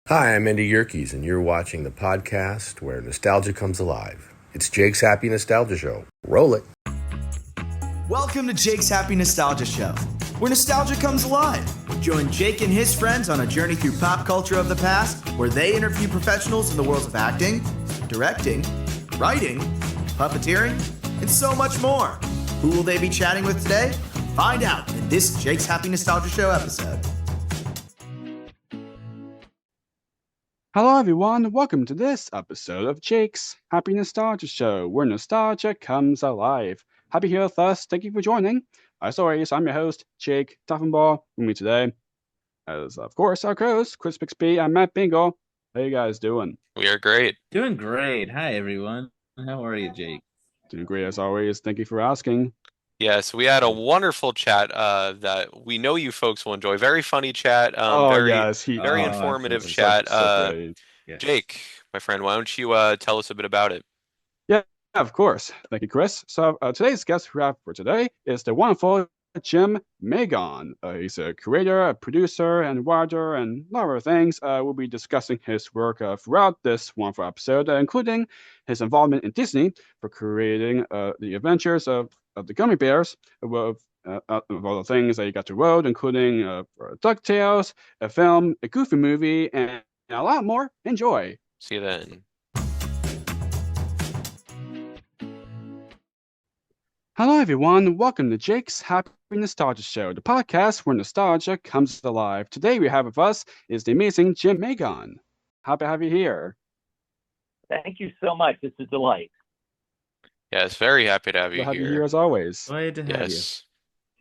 Hi, I'm Andy Yerkes, and you're watching the podcast where nostalgia comes alive. It's Jake's Happy Nostalgia Show. Roll it. Welcome to Jake's Happy Nostalgia Show, where nostalgia comes alive. Join Jake and his friends on a journey through pop culture of the past, where they interview professionals in the worlds of acting, directing, writing, puppeteering, and so much more. Who will they be chatting with today? Find out in this Jake's Happy Nostalgia Show episode. Hello everyone, welcome to this episode of Jake's Happy Nostalgia Show, where nostalgia comes alive. Happy here with us, thank you for joining. As always, I'm your host, Jake Duffenball. With me today, as of course, our co-hosts, Chris Bixby and Matt Bingle. How you guys doing? We are great. Doing great. Hi, everyone. How are you, Jake? Doing great as always, thank you for asking. Yes, we had a wonderful chat that we know you folks will enjoy. Very funny chat. Yes, very informative absolutely. chat. So great. Yes. Jake, my friend, why don't you tell us a bit about it? Yeah, of course. Thank you, Chris. So today's guest we have for today is the wonderful Jym Magon. He's a creator, a producer, and writer, and a lot of other things. We'll be discussing his work throughout this wonderful episode, including his involvement in Disney for creating the adventures of the Gummi Bears, with all the things that he got to wrote, including DuckTales, a film, a Goofy movie, and a lot more. Enjoy. See you then. Hello, everyone. Welcome to Jake's Happy Nostalgia Show, the podcast where nostalgia comes alive. Today, we have with us is the amazing Jym Magon. Happy to have you here. Thank you so much. It's a delight. Yes, very happy to have you We'll have you here. here as always. Glad to have Yes.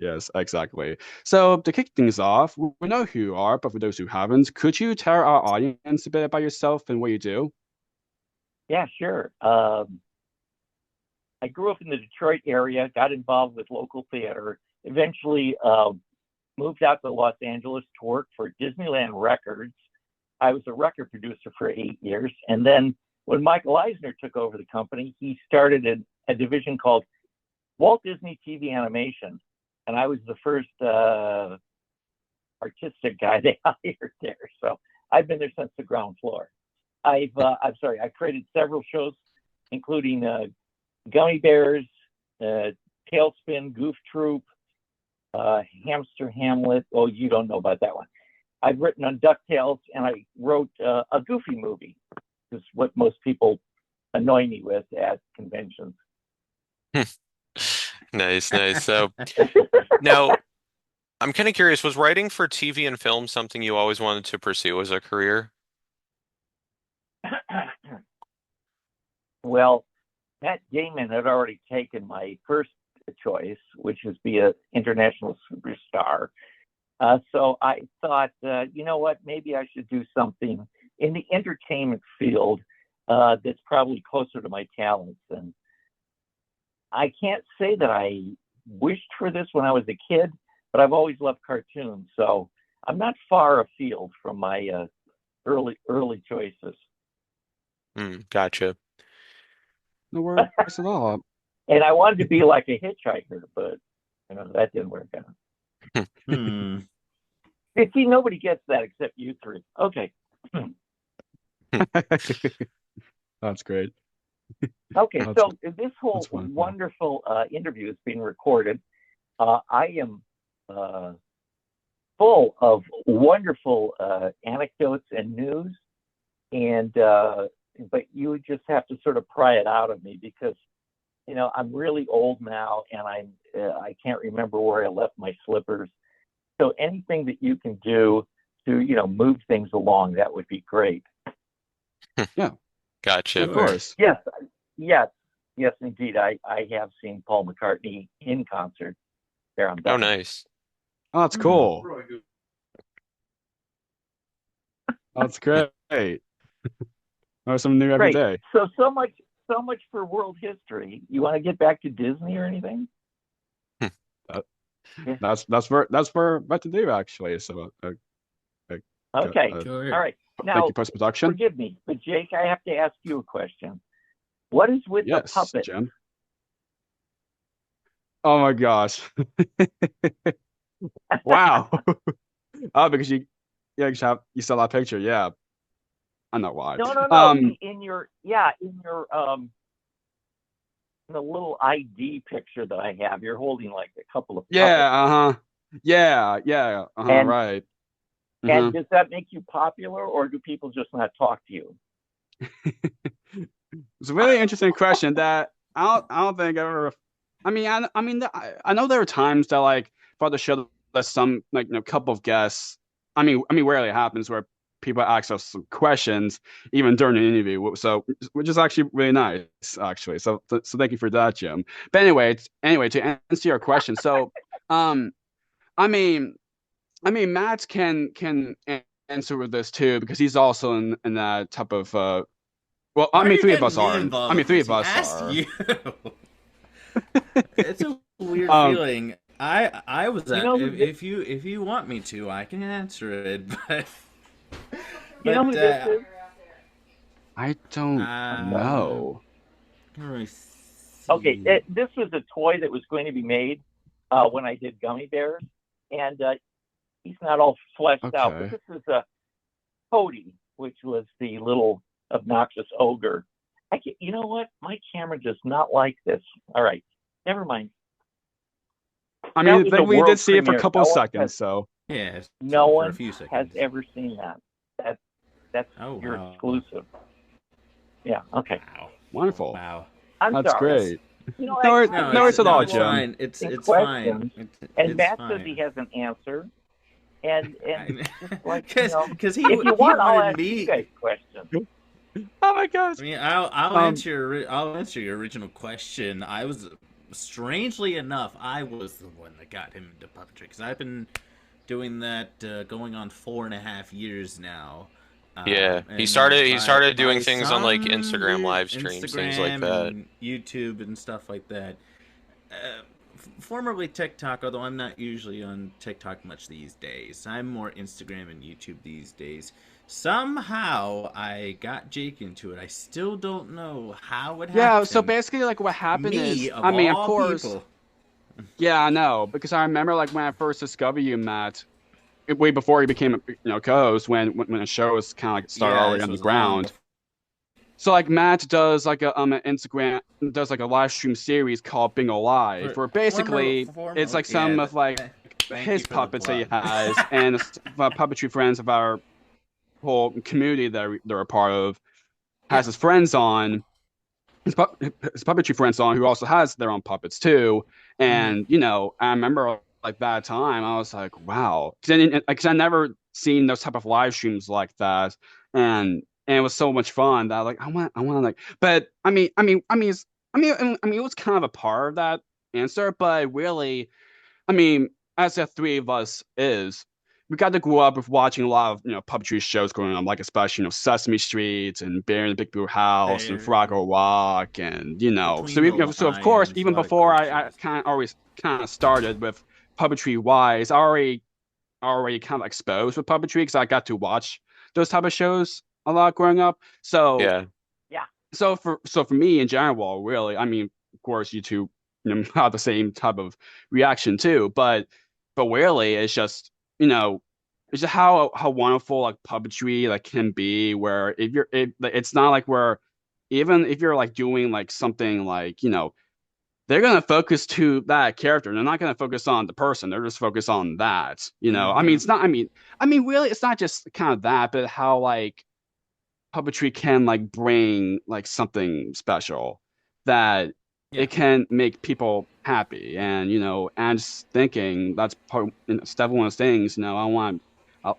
Yes, exactly. So, to kick things off, we know who you are, but for those who haven't, could you tell our audience a bit about yourself and what you do? Yeah, sure. I grew up in the Detroit area, got involved with local theater, eventually moved out to Los Angeles to work for Disneyland Records. I was a record producer for 8 years. And then when Michael Eisner took over the company, he started a division called Walt Disney TV Animation. And I was the first artistic guy they hired there. So I've been there since the ground floor. I created several shows, including Gummi Bears, TaleSpin, Goof Troop, Hamster Hamlet. Oh, you don't know about that one. I've written on DuckTales, and I wrote a Goofy movie, is what most people annoy me with at conventions. Nice. So now I'm kind of curious, was writing for TV and film something you always wanted to pursue as a career? Well, Matt Damon had already taken my first choice, which was be an international superstar. So I thought, you know what, maybe I should do something in the entertainment field that's probably closer to my talents. And I can't say that I wished for this when I was a kid, but I've always loved cartoons. So I'm not far afield from my early choices. Gotcha. No worries at all. And I wanted to be like a hitchhiker, but that didn't work out. See, nobody gets that except you three. Okay. That's great. Okay, so this whole wonderful interview is being recorded. I am full of wonderful anecdotes and news, but you just have to sort of pry it out of me because, I'm really old now and I can't remember where I left my slippers. So anything that you can do to, move things along, that would be great. Yeah. Gotcha. Of course. Yes, indeed. I have seen Paul McCartney in concert there on Oh, nice. Oh, that's cool. That's great. There's something new every day. So much for world history. You want to get back to Disney or anything? That's what we're about to do actually. So okay, Sure. all right. Now, thank you, post-production. Forgive me, but Jake, I have to ask you a question. What is with the puppet? Jim. Oh my gosh! Wow. Oh, because you saw that picture, yeah. I'm not why. No. In your the little ID picture that I have, you're holding like a couple of puppets. Yeah. And Right. and does that make you popular, or do people just not talk to you? It's a really interesting question that I don't think I've ever. I know there are times that like for the show that some like couple of guests. Rarely happens where people ask us some questions even during the interview. So which is actually really nice, actually. So thank you for that, Jim. But anyway, to answer your question, so I mean. Matt can answer with this too because he's also in that type of well, Why are you three of getting us me are. involved with Three this? of He us asked are. you. It's a weird feeling. I was at, if you want me to, I can answer it, but You know who this is? I don't know. Can't really see. Okay, this was a toy that was going to be made when I did Gummi Bears, and he's not all fleshed out. But this is a Cody, which was the little obnoxious ogre. You know what? My camera does not like this. All right, never mind. We did see it for a couple of seconds, so yeah, no one a few seconds. has ever seen that. That's your exclusive. Yeah. Okay. Wow. Wonderful. Wow. That's great. You know, no, it's at all, Jim. Fine. It's fine. And Matt says he has an answer. And like, because if you want, I'll ask me you guys questions. Oh my gosh! I mean, I'll answer your original question. I was, strangely enough, I was the one that got him into puppetry because I've been doing that going on 4.5 years now. Yeah, he started doing things on like Instagram live streams, things like that, and YouTube and stuff like that. Formerly TikTok, although I'm not usually on TikTok much these days. I'm more Instagram and YouTube these days. Somehow I got Jake into it. I still don't know how it happened. Yeah, so basically like what happened is, of course. People. Yeah, I know, because I remember like when I first discovered you, Matt, way before you became a co-host, when the show was kind of like started already on the ground. So like Matt does like an Instagram, does like a live stream series called Bingo Live, where basically it's like some of like his puppets that he has and puppetry friends of our whole community that they're a part of has his friends on, his puppetry friends on who also has their own puppets too. And I remember like that time I was like, wow, because I never seen those type of live streams like that, and it was so much fun that like I want to like. But I mean, it was kind of a part of that answer, but really, as the three of us we got to grow up with watching a lot of puppetry shows going on, like especially Sesame Street and Bear in the Big Blue House and Froggle Rock, and so of course even before I kind of started with puppetry wise, I already kind of exposed with puppetry because I got to watch those type of shows a lot growing up. So yeah. So for me in general, really, of course you two have the same type of reaction too, but really it's just it's just how wonderful like puppetry like can be, where it's not like where even if you're like doing like something like they're gonna focus to that character. They're not gonna focus on the person. They're just focused on that. It's not. Really, it's not just kind of that, but how like puppetry can like bring like something special that it can make people happy. And and just thinking that's part. It's definitely one of those things. I want,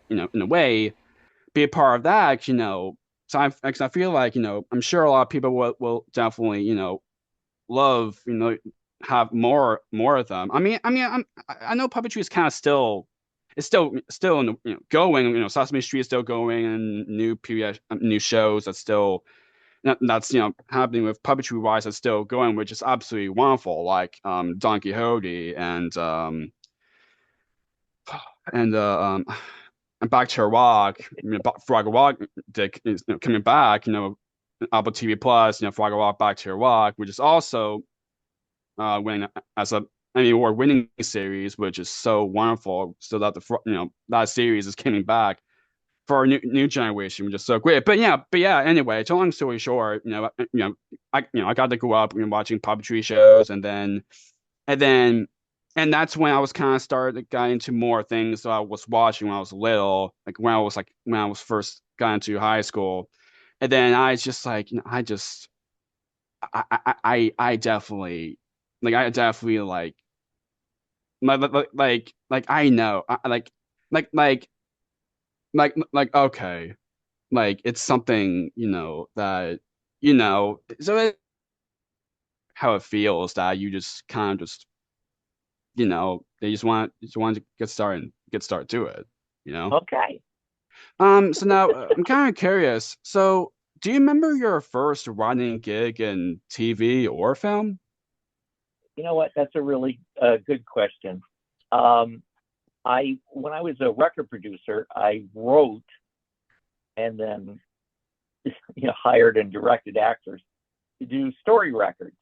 in a way, be a part of that. So I feel like I'm sure a lot of people will definitely love have more of them. I know puppetry is kind of still in going. Sesame Street is still going, and new PBS new shows that's still that's happening with puppetry wise that's still going, which is absolutely wonderful, like Don Quixote and and Back to Rock. Froggle Rock is coming back. Apple TV Plus, Froggle Rock Back to Rock, which is also winning as a Emmy Award winning series, which is so wonderful. So that that series is coming back for our new generation, which is so great. But yeah. Anyway, so long story short, I got to grow up watching puppetry shows, and that's when I was kind of started got into more things that I was watching when I was little, like when I was first got into high school, and then I just like I definitely like I know like like okay, like it's something that so how it feels that you just kind of just they just want to get started to it. Okay. So now I'm kind of curious. So do you remember your first writing gig in TV or film? You know what? That's a really good question. When I was a record producer, I wrote and then hired and directed actors to do story records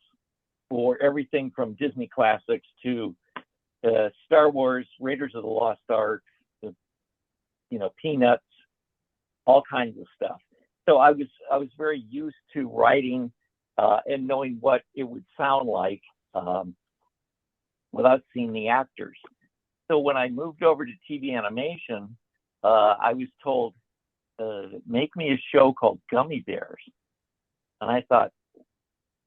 for everything from Disney classics to Star Wars, Raiders of the Lost Ark, Peanuts, all kinds of stuff. So I was very used to writing and knowing what it would sound like without seeing the actors. So when I moved over to TV animation, I was told, make me a show called Gummi Bears. And I thought,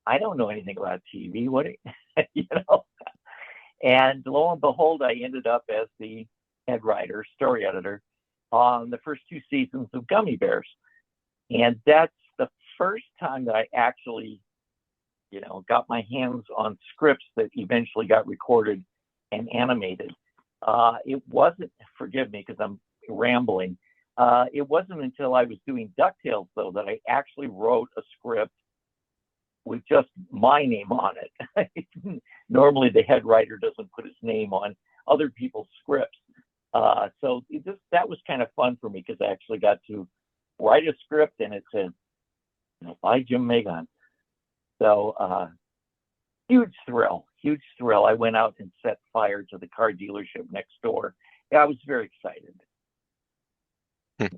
I don't know anything about TV. What, And lo and behold, I ended up as the head writer, story editor on the first 2 seasons of Gummi Bears. And that's the first time that I actually, got my hands on scripts that eventually got recorded and animated. It wasn't, forgive me because I'm rambling, it wasn't until I was doing DuckTales, though, that I actually wrote a script with just my name on it. Normally, the head writer doesn't put his name on other people's scripts. So that was kind of fun for me because I actually got to write a script and it said, by Jymn Magon. So huge thrill. I went out and set fire to the car dealership next door. Yeah, I was very excited.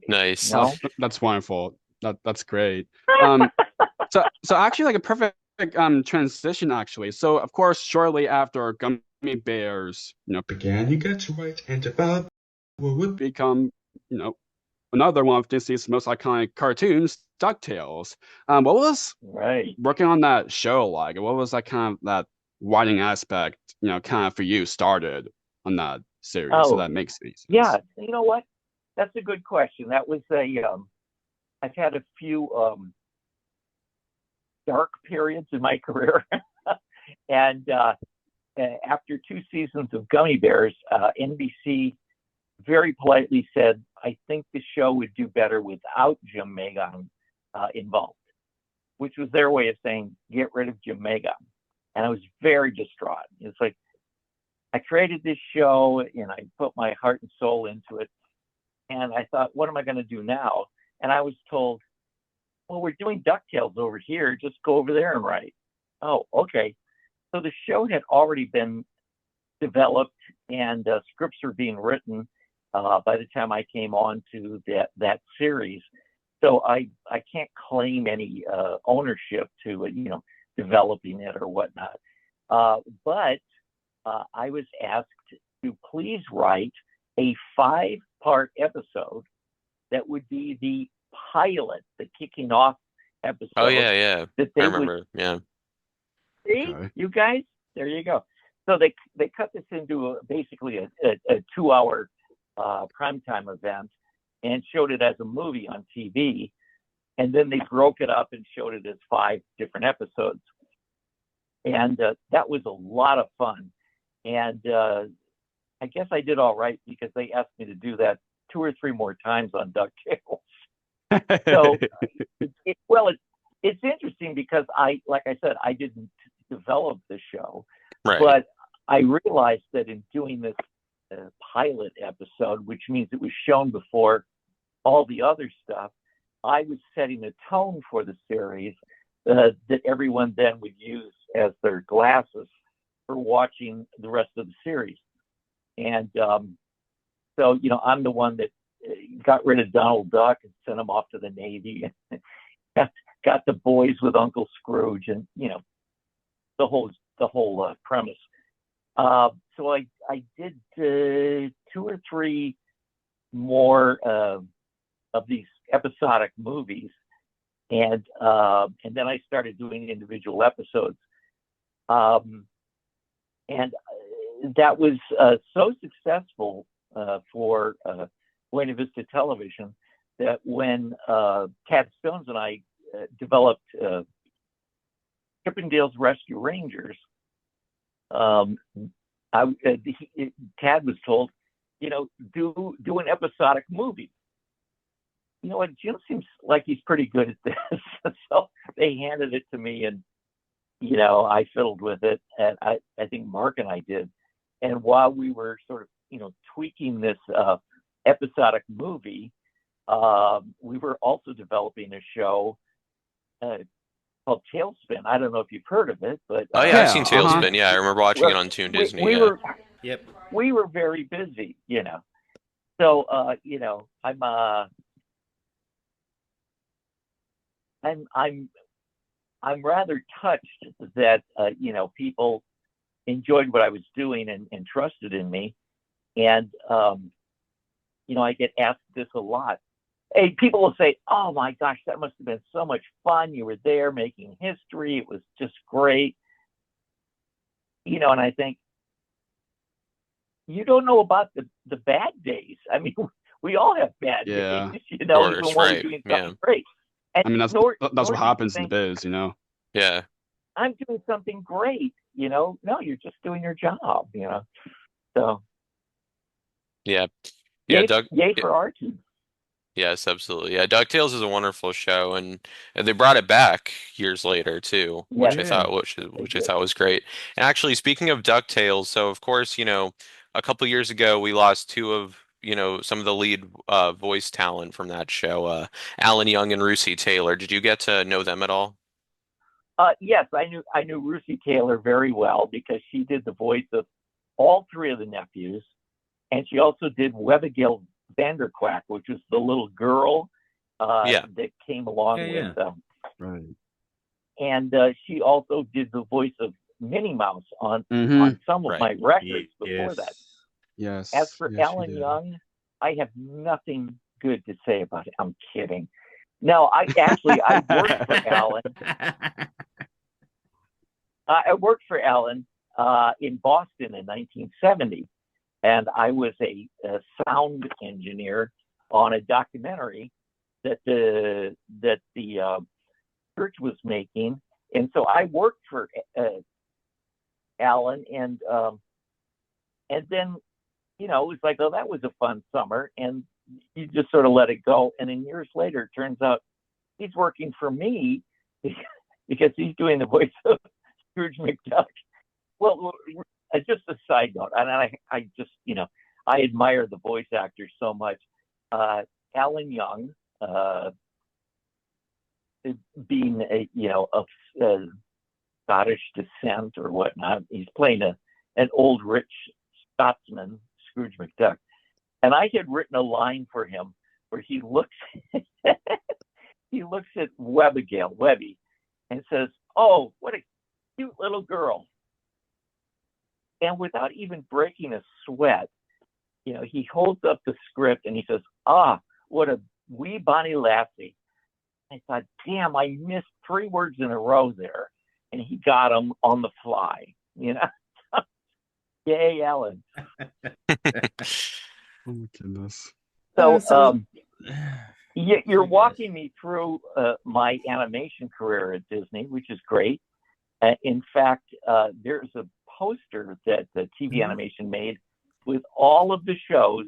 Nice. No? That's wonderful. That's great. So actually, like a perfect transition actually. So of course, shortly after Gummi Bears, began, you get to write and develop what would become, another one of Disney's most iconic cartoons, DuckTales. What was Right. working on that show like? What was that kind of that writing aspect, kind of for you started on that series? So that makes sense. Yeah, you know what? That's a good question. That was I've had a few dark periods in my career. And after 2 seasons of Gummi Bears, NBC very politely said, I think the show would do better without Jymn Magon involved, which was their way of saying, get rid of Jymn Magon. And I was very distraught. It's like, I created this show and I put my heart and soul into it. And I thought, what am I going to do now? And I was told, well, we're doing DuckTales over here. Just go over there and write. Oh, okay. So the show had already been developed and scripts were being written by the time I came on to that series. So I can't claim any ownership to developing it or whatnot. But I was asked to please write a 5-part episode that would be the pilot, the kicking off episode. Oh yeah. That I remember. Yeah. See, Okay. you guys, there you go. So they cut this into basically a 2-hour primetime event and showed it as a movie on TV. And then they broke it up and showed it as 5 different episodes. And that was a lot of fun. And I guess I did all right because they asked me to do that 2 or 3 more times on DuckTales. So, it's interesting because like I said, I didn't develop the show, Right. but I realized that in doing this pilot episode, which means it was shown before all the other stuff, I was setting a tone for the series that everyone then would use as their glasses for watching the rest of the series. And so, I'm the one that got rid of Donald Duck and sent him off to the Navy. got the boys with Uncle Scrooge, and the whole premise. So I did 2 or 3 more of these episodic movies, and then I started doing individual episodes, and that was so successful for Buena Vista Television that when Cat Stones and I developed Chippendale's Rescue Rangers, Tad was told, do an episodic movie. You know what? Jim seems like he's pretty good at this. So they handed it to me, and I fiddled with it, and I think Mark and I did. And while we were sort of tweaking this episodic movie, we were also developing a show called TaleSpin. I don't know if you've heard of it, but oh yeah, I've seen TaleSpin. Yeah, I remember watching it on Toon Disney. We were very busy, So I'm rather touched that people enjoyed what I was doing and trusted in me, and I get asked this a lot. Hey, people will say, "Oh my gosh, that must have been so much fun. You were there making history. It was just great." And I think you don't know about the bad days. I mean, we all have bad days, even when we're doing something great. And I mean, that's what happens in the biz, Yeah. I'm doing something great, No, you're just doing your job, So. Yeah. Yay for Archie. Yes, absolutely. Yeah, DuckTales is a wonderful show, and they brought it back years later too, which I thought was great. And actually, speaking of DuckTales, so of course, a couple years ago we lost 2 of some of the lead voice talent from that show, Alan Young and Russi Taylor. Did you get to know them at all? Yes, I knew Russi Taylor very well because she did the voice of all 3 of the nephews, and she also did Webigail Vanderquack, which was the little girl that came along with them. Right. And she also did the voice of Minnie Mouse on some of my records before that. Yes. As for Alan Young, I have nothing good to say about it. I'm kidding. No, I worked for Alan. I worked for Alan in Boston in 1970. And I was a sound engineer on a documentary that the church was making, and so I worked for Alan, and then it was like, oh, that was a fun summer, and you just sort of let it go. And then years later, it turns out he's working for me because he's doing the voice of Scrooge McDuck. Well, just a side note, and I just, I admire the voice actors so much. Alan Young, being of Scottish descent or whatnot, he's playing an old rich Scotsman, Scrooge McDuck. And I had written a line for him where he looks at Webby, and says, "Oh, what a cute little girl." And without even breaking a sweat, he holds up the script and he says, "Ah, what a wee bonny lassie." I thought, damn, I missed 3 words in a row there. And he got them on the fly, Yay, Alan. Oh my goodness. So you're walking me through my animation career at Disney, which is great. In fact, there's a poster that the TV animation made with all of the shows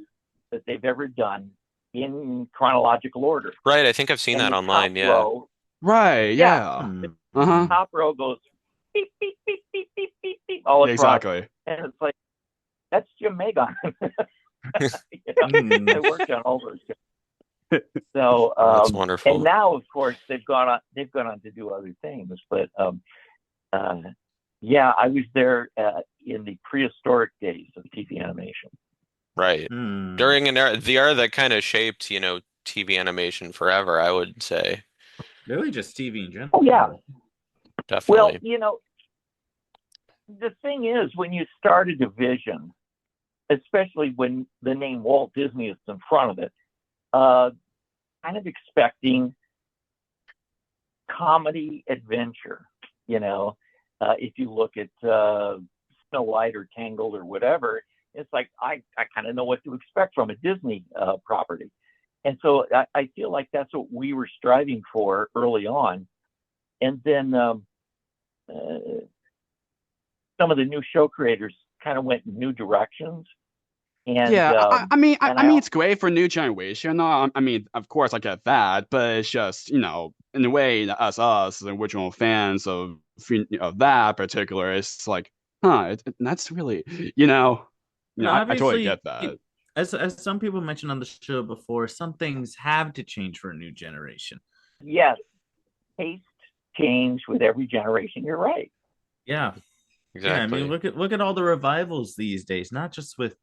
that they've ever done in chronological order. Right, I think I've seen that online. Yeah. Row, Right. Yeah. the top row goes beep beep beep beep beep beep beep all across, Exactly. and it's like, that's Jym Magon. They worked on all those shows. So that's wonderful. And now, of course, they've gone on to do other things. But I was there in the prehistoric days of TV animation. Right. During the era that kind of shaped, TV animation forever, I would say. Really, just TV in general. Oh, yeah. Definitely. Well, the thing is, when you start a division, especially when the name Walt Disney is in front of it, kind of expecting comedy adventure. If you look at Snow White or Tangled or whatever, it's like I kind of know what to expect from a Disney property. And so I feel like that's what we were striving for early on. And then some of the new show creators kind of went in new directions. And yeah, I mean, it's great for new generation. I mean, of course, I get that, but it's just, in a way, as us, the original fans of that particular, it's like, that's really, I totally get that. As some people mentioned on the show before, some things have to change for a new generation. Yes, taste change with every generation. You're right. Yeah, exactly. Yeah, I mean, look at all the revivals these days. Not just with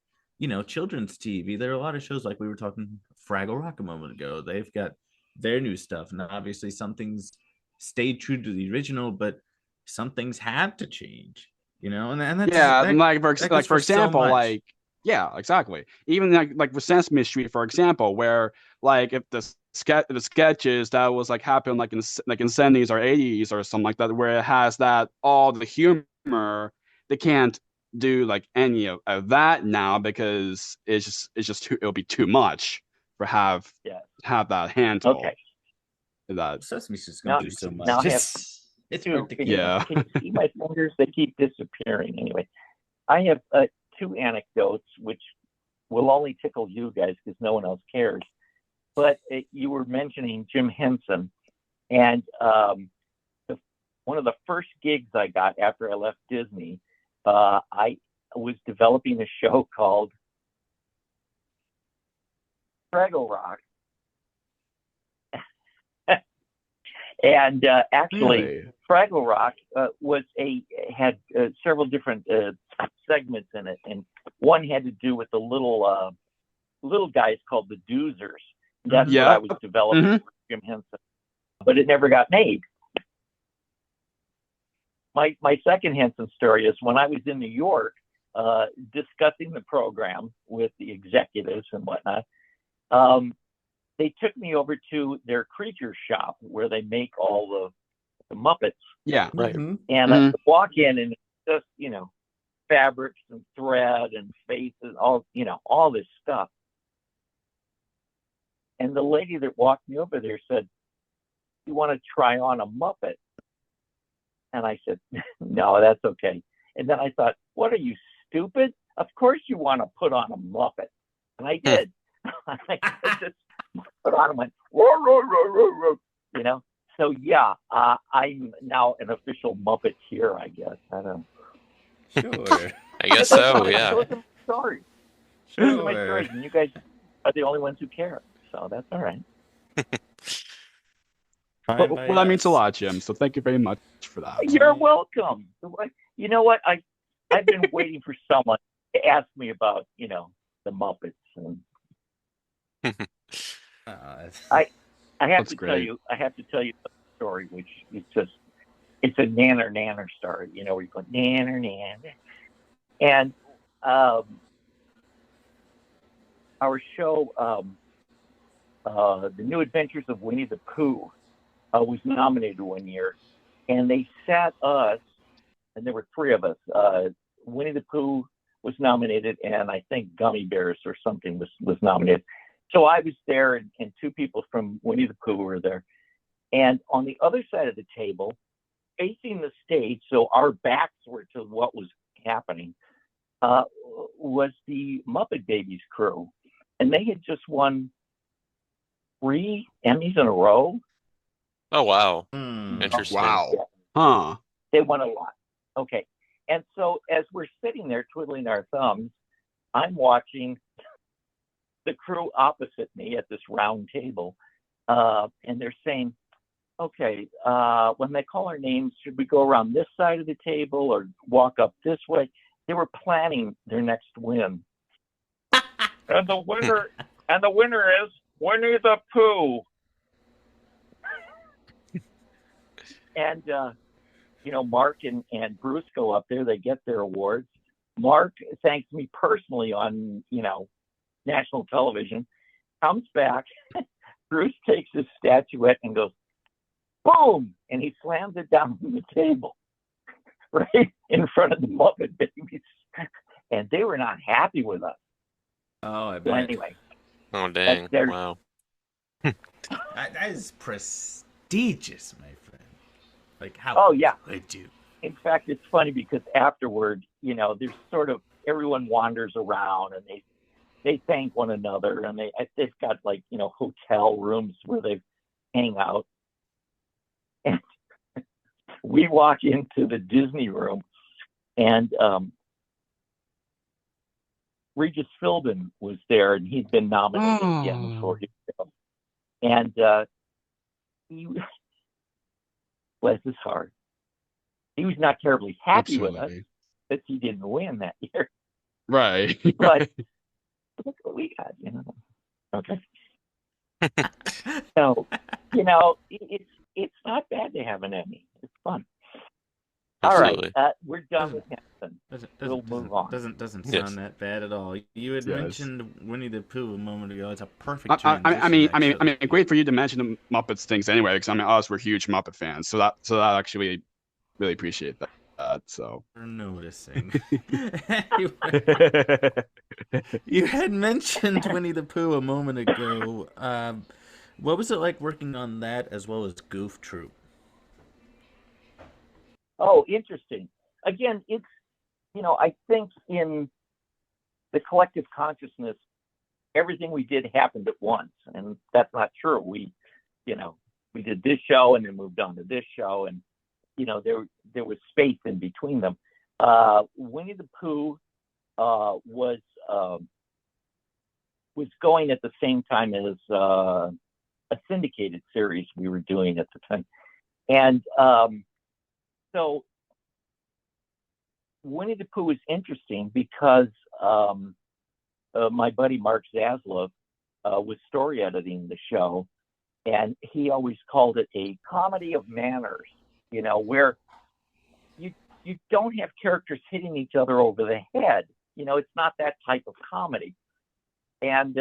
children's TV. There are a lot of shows like we were talking Fraggle Rock a moment ago. They've got their new stuff, and obviously some things stayed true to the original, but some things have to change. And that's for example, yeah, exactly. Even like with Sesame Street, for example, where like if the sketches that was like happened like in 70s or 80s or something like that, where it has that all the humor, they can't do like any of that now because it's just it'll be too much for have that handle. Okay. That Sesame's just gonna do so much. Now it's hard to can you see my fingers? They keep disappearing. Anyway, I have 2 anecdotes which will only tickle you guys because no one else cares. But you were mentioning Jim Henson, and one of the first gigs I got after I left Disney, I was developing a show called Fraggle Rock. And actually, really? Fraggle Rock had several different segments in it, and one had to do with the little guys called the Doozers. That's what I was developing for Jim Henson, but it never got made. My second Henson story is when I was in New York discussing the program with the executives and whatnot. They took me over to their creature shop where they make all the Muppets. Yeah, right. And I walk in and it's just, fabrics and thread and faces, all this stuff. And the lady that walked me over there said, "You want to try on a Muppet?" And I said, "No, that's okay." And then I thought, what are you, stupid? Of course you want to put on a Muppet. And I did. I just put on and went, roar, roar, roar, roar, roar, So, yeah, I'm now an official Muppet here, I guess. I don't know. Sure. I guess so, yeah. Those are my stories. Those are my stories. And you guys are the only ones who care. So that's all right. Well, that means a lot, Jim. So thank you very much for that. You're welcome. You know what? I've been waiting for someone to ask me about, the Muppets. And I have to tell you a story, which is just, it's a nanner story, where you go nanner. And our show, The New Adventures of Winnie the Pooh, was nominated one year, and they sat us, and there were 3 of us. Winnie the Pooh was nominated, and I think Gummi Bears or something was nominated. So I was there, and 2 people from Winnie the Pooh were there. And on the other side of the table, facing the stage, so our backs were to what was happening, was the Muppet Babies crew. And they had just won 3 Emmys in a row. Oh, wow. Interesting. Wow. Huh. They won a lot. Okay. And so as we're sitting there twiddling our thumbs, I'm watching the crew opposite me at this round table. And they're saying, okay, when they call our names, should we go around this side of the table or walk up this way? They were planning their next win. And the winner is Winnie the Pooh. And Mark and Bruce go up there. They get their awards. Mark thanks me personally on national television. Comes back. Bruce takes his statuette and goes, boom, and he slams it down on the table, right in front of the Muppet Babies, and they were not happy with us. Oh, I bet. So anyway. Oh, dang! Wow. That is prestigious, my friend. Like how? Oh yeah. Could you? In fact, it's funny because afterward, there's sort of everyone wanders around and they thank one another, and they've got like hotel rooms where they hang out. And we walk into the Disney room, and Regis Philbin was there, and he'd been nominated again for his film. And he, bless his heart, he was not terribly happy with us that he didn't win that year. Right. But look what we got, Okay. So, it's not bad to have an Emmy. It's fun. Absolutely. All right, we're done with Henson. We'll move on. Doesn't Yes. sound that bad at all. You had mentioned Winnie the Pooh a moment ago. It's a perfect I transition. mean, great for you to mention the Muppets things anyway, because us we're huge Muppet fans, so that actually really appreciate that. So We're noticing. You had mentioned Winnie the Pooh a moment ago. What was it like working on that as well as Goof Troop? Oh, interesting. Again, it's, I think in the collective consciousness, everything we did happened at once. And that's not true. We did this show and then moved on to this show. And, there was space in between them. Winnie the Pooh was going at the same time as a syndicated series we were doing at the time. And so Winnie the Pooh is interesting because my buddy Mark Zaslav was story editing the show, and he always called it a comedy of manners, where you don't have characters hitting each other over the head. It's not that type of comedy. And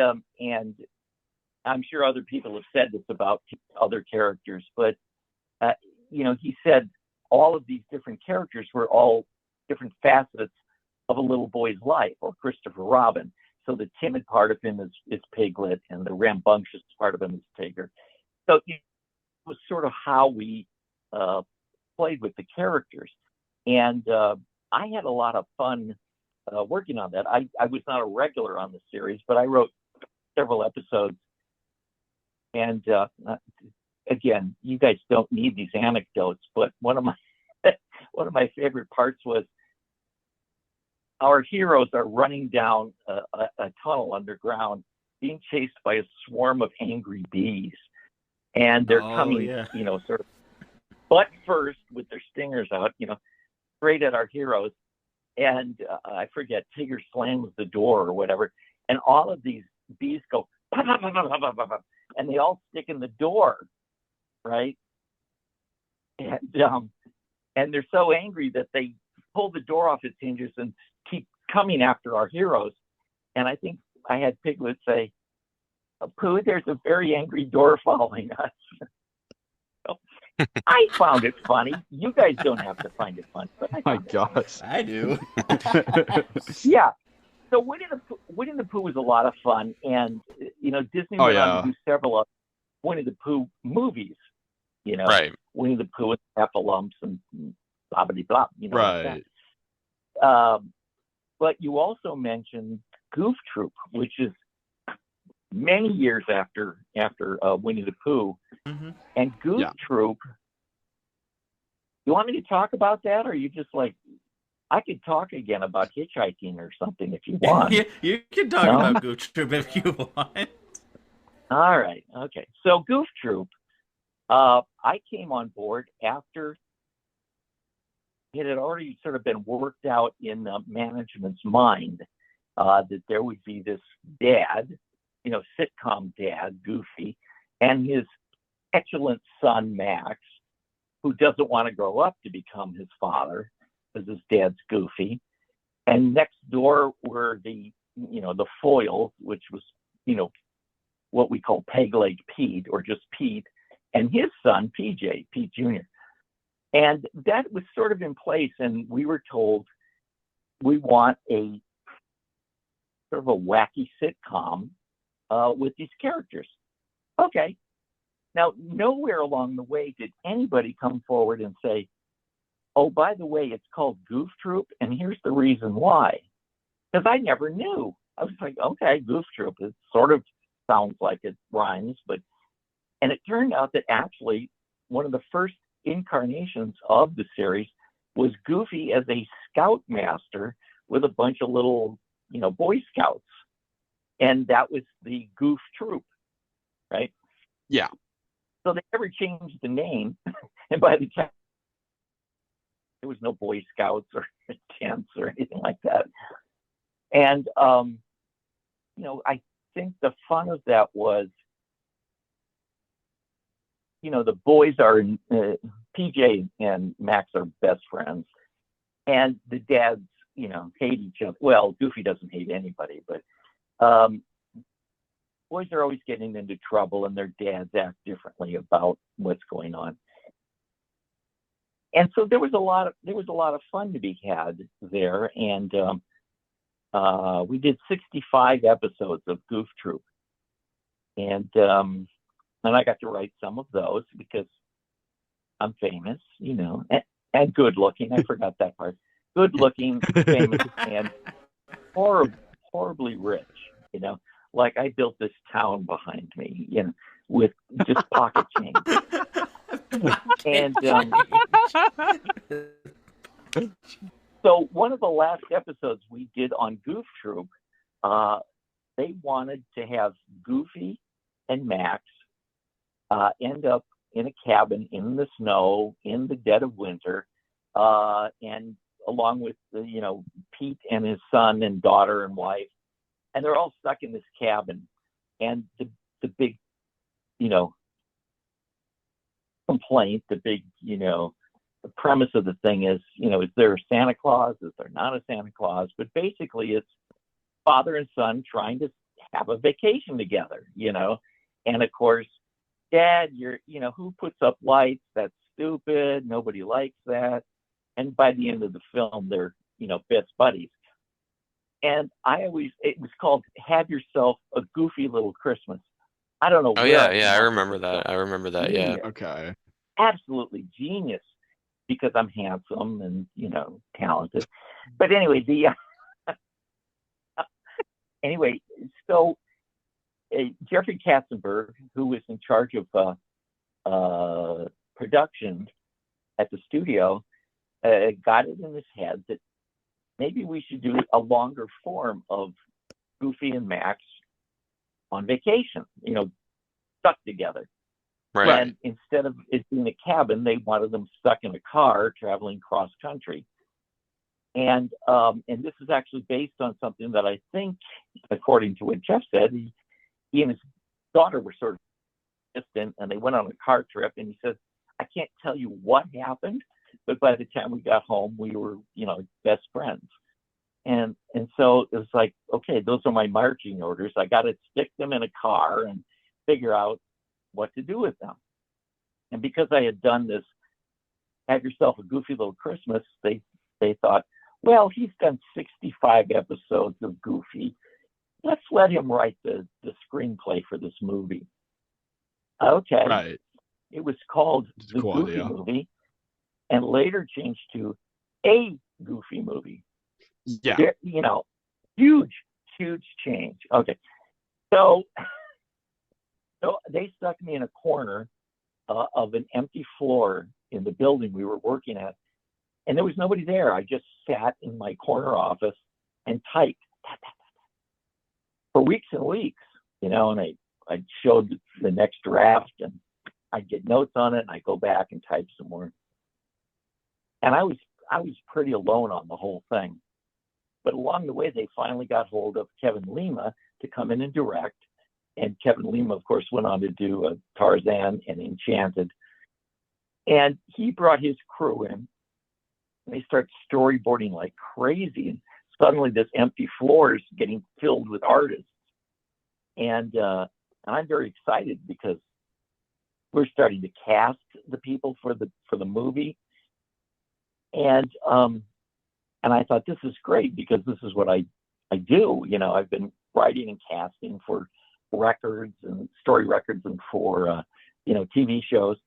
I'm sure other people have said this about other characters, but he said all of these different characters were all different facets of a little boy's life, or Christopher Robin. So the timid part of him is Piglet, and the rambunctious part of him is Tigger. So it was sort of how we played with the characters. And I had a lot of fun working on that. I was not a regular on the series, but I wrote several episodes. And again, you guys don't need these anecdotes, but one of my favorite parts was our heroes are running down a tunnel underground, being chased by a swarm of angry bees, and they're coming, sort of butt first with their stingers out, straight at our heroes. And I forget, Tigger slams the door or whatever, and all of these bees go, bah, bah, bah, bah, bah, bah, bah, and they all stick in the door, right? And they're so angry that they pull the door off its hinges and keep coming after our heroes. And I think I had Piglet say, Pooh, there's a very angry door following us. So I found it funny. You guys don't have to find it funny. But my gosh. I do. Yeah. So Winnie the Pooh was a lot of fun. And, Disney went on to do several of Winnie the Pooh movies. Right. Winnie the Pooh and Heffalumps and bobbity blop. Right. Like but you also mentioned Goof Troop, which is many years after Winnie the Pooh. Mm-hmm. And Goof Troop, you want me to talk about that, or are you just like, I could talk again about hitchhiking or something if you want. Yeah, you can talk about Goof Troop if you want. All right. Okay. So Goof Troop, I came on board after it had already sort of been worked out in management's mind that there would be this dad, sitcom dad, Goofy, and his petulant son, Max, who doesn't want to grow up to become his father because his dad's Goofy. And next door were the foils, which was, what we call Peg-Leg Pete, or just Pete, and his son, PJ, Pete Jr. And that was sort of in place, and we were told we want a sort of a wacky sitcom with these characters. Okay. Now, nowhere along the way did anybody come forward and say, oh, by the way, it's called Goof Troop, and here's the reason why. Because I never knew. I was like, okay, Goof Troop. It sort of sounds like it rhymes, and it turned out that actually one of the first incarnations of the series was Goofy as a scoutmaster with a bunch of little, Boy Scouts. And that was the Goof Troop, right? Yeah. So they never changed the name. And by the time, there was no Boy Scouts or tents or anything like that. And, I think the fun of that was, the boys are, PJ and Max are best friends. And the dads, hate each other. Well, Goofy doesn't hate anybody, but boys are always getting into trouble, and their dads act differently about what's going on. And so there was a lot of fun to be had there, and we did 65 episodes of Goof Troop, and I got to write some of those because I'm famous, and good looking. I forgot that part. Good looking, famous, and horribly rich. Like I built this town behind me, with just pocket change. And so one of the last episodes we did on Goof Troop, they wanted to have Goofy and Max end up in a cabin in the snow in the dead of winter, and along with Pete and his son and daughter and wife, and they're all stuck in this cabin. And the big, complaint, the big, the premise of the thing is, is there a Santa Claus? Is there not a Santa Claus? But basically, it's father and son trying to have a vacation together, And of course, Dad, who puts up lights? That's stupid. Nobody likes that. And by the end of the film, they're, best buddies. And it was called Have Yourself a Goofy Little Christmas. I don't know. Oh yeah, I remember that. Yeah. Okay. Absolutely genius, because I'm handsome and, talented. But anyway, so Jeffrey Katzenberg, who was in charge of production at the studio, got it in his head that maybe we should do a longer form of Goofy and Max on vacation, stuck together. Right. And instead of it being a cabin, they wanted them stuck in a car traveling cross country. And this is actually based on something that I think, according to what Jeff said, he and his daughter were sort of distant, and they went on a car trip. And he says, I can't tell you what happened, but by the time we got home, we were, best friends. And so it was like, okay, those are my marching orders. I got to stick them in a car and figure out what to do with them. And because I had done this, Have Yourself a Goofy Little Christmas, they thought, well, he's done 65 episodes of Goofy. Let's let him write the screenplay for this movie. Okay. Right. It was called The Goofy Movie, and later changed to A Goofy Movie. Yeah. Huge change. Okay. So they stuck me in a corner of an empty floor in the building we were working at, and there was nobody there. I just sat in my corner office and typed for weeks and weeks, and I showed the next draft, and I'd get notes on it, and I go back and type some more. And I was pretty alone on the whole thing. But along the way, they finally got hold of Kevin Lima to come in and direct. And Kevin Lima, of course, went on to do Tarzan and Enchanted. And he brought his crew in, and they start storyboarding like crazy. And suddenly this empty floor is getting filled with artists. And I'm very excited because we're starting to cast the people for the movie. And I thought, this is great because this is what I do. You know, I've been writing and casting for records and story records and for, TV shows.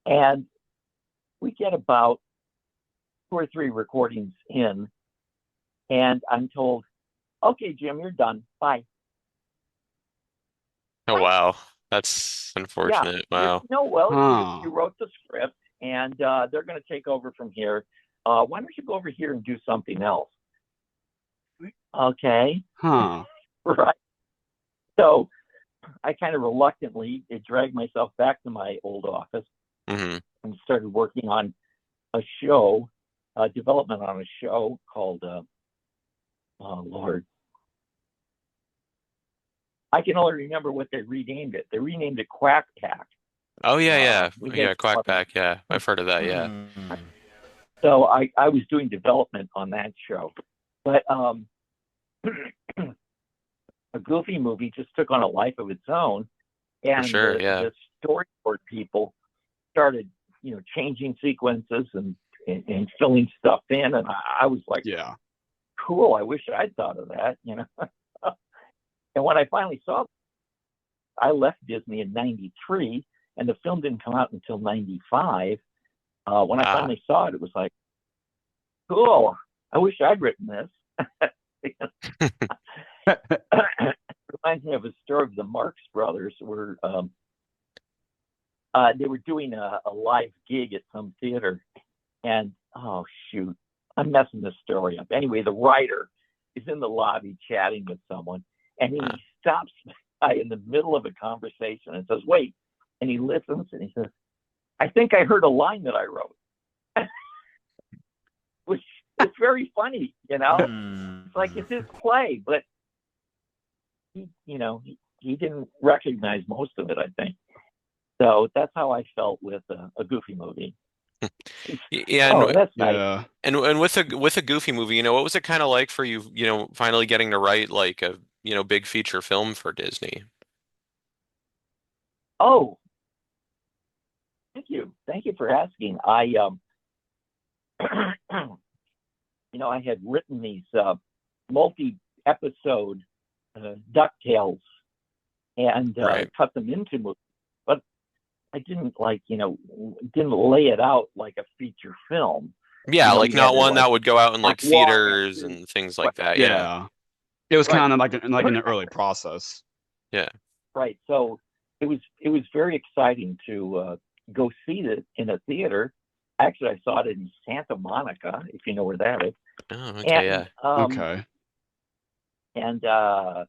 And we get about 2 or 3 recordings in, and I'm told, okay, Jim, you're done. Bye. Oh, wow. That's unfortunate. Yeah. Wow. You wrote the script, and they're going to take over from here. Why don't you go over here and do something else? Okay. Huh. Right. So I kind of reluctantly dragged myself back to my old office Mm-hmm. and started working on a show, development on a show called, oh Lord, I can only remember what they renamed it. They renamed it Quack Pack. Oh, yeah. Yeah, Quackback. Yeah, I've heard of that. Yeah. So I was doing development on that show, but a Goofy movie just took on a life of its own, and sure, yeah. the storyboard people started, changing sequences and filling stuff in, and I was like, Yeah. cool. I wish I'd thought of that, And when I finally saw it, I left Disney in '93, and the film didn't come out until '95. When I finally saw it, it was like, cool. I wish I'd written this. It reminds me of a story of the Marx Brothers, where they were doing a live gig at some theater, and oh shoot, I'm messing this story up. Anyway, the writer is in the lobby chatting with someone, and he stops in the middle of a conversation and says, "Wait," and he listens and he says, "I think I heard a line that I wrote," which is very funny, It's like it's his play, but he didn't recognize most of it, I think. So that's how I felt with a Goofy movie. Yeah, that's nice. Yeah. and with a Goofy movie, what was it kind of like for you, finally getting to write like a, big feature film for Disney? Oh, thank you for asking. I I had written these multi-episode DuckTales and cut them into movies, but I didn't didn't lay it out like a feature film. Yeah, like not one that would go out in like theaters and things like that. Yeah. It was kind of like in an early process. Yeah. Right. So it was very exciting to go see it in a theater. Actually, I saw it in Santa Monica, if you know where that is. Oh, okay, yeah. Okay. And I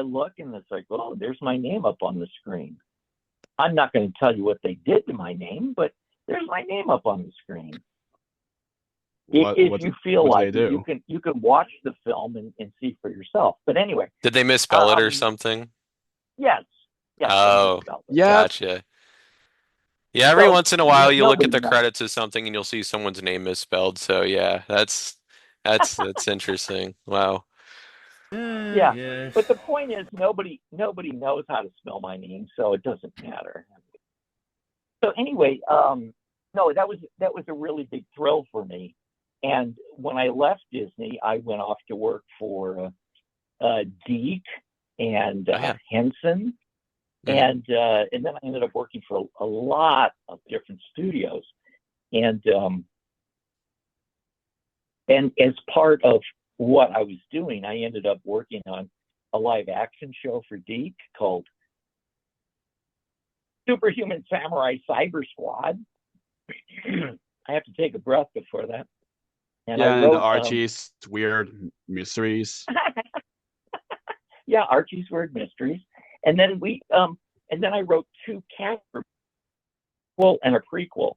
look and it's like, oh, there's my name up on the screen. I'm not going to tell you what they did to my name, but there's my name up on the screen. If you feel like it, you can watch the film and see for yourself. But anyway, did they misspell it or something? Yes. Oh, yeah. Gotcha. Yeah, every once in a while you look at the credits of something and you'll see someone's name misspelled. So yeah, that's interesting. Wow. Yeah. But the point is, nobody knows how to spell my name, so it doesn't matter. So anyway, no, that was a really big thrill for me. And when I left Disney, I went off to work for Deke and Henson. And then I ended up working for a lot of different studios, and as part of what I was doing, I ended up working on a live action show for Deke called Superhuman Samurai Syber-Squad. I have to take a breath before that. And the Archie's Weird Mysteries. Yeah, Archie's Weird Mysteries. And then I wrote 2 Casper, and a prequel.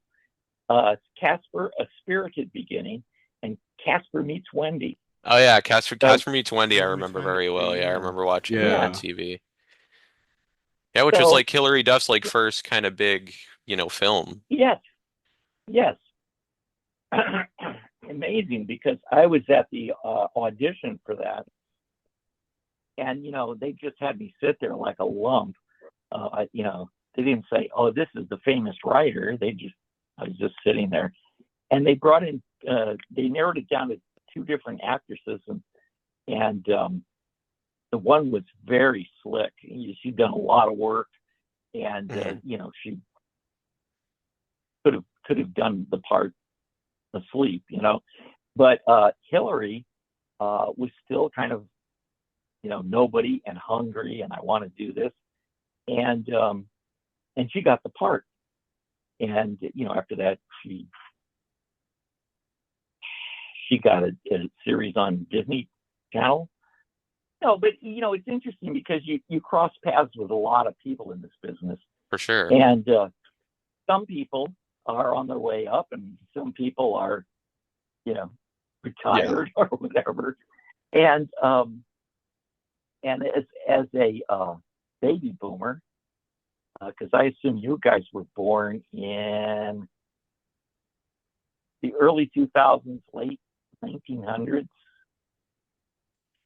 Casper, A Spirited Beginning, and Casper Meets Wendy. Oh yeah, Casper So, Casper Meets Wendy. I remember very well. Yeah, I remember watching that on Yeah. TV. Yeah, which was so like Hilary Duff's like first kind of big, film. yes, yes. Amazing, because I was at the audition for that, and they just had me sit there like a lump. They didn't say, "Oh, this is the famous writer." I was just sitting there, and they brought in, they narrowed it down to two different actresses, and the one was very slick. She'd done a lot of work, and she could have done the part asleep, But Hillary was still kind of, nobody and hungry, and I want to do this, and she got the part, and after that she got a series on Disney Channel. No, but it's interesting because you cross paths with a lot of people in this business, For sure. and some people are on their way up, and some people are, retired or whatever. And as a baby boomer, because I assume you guys were born in the early 2000s, late 1900s.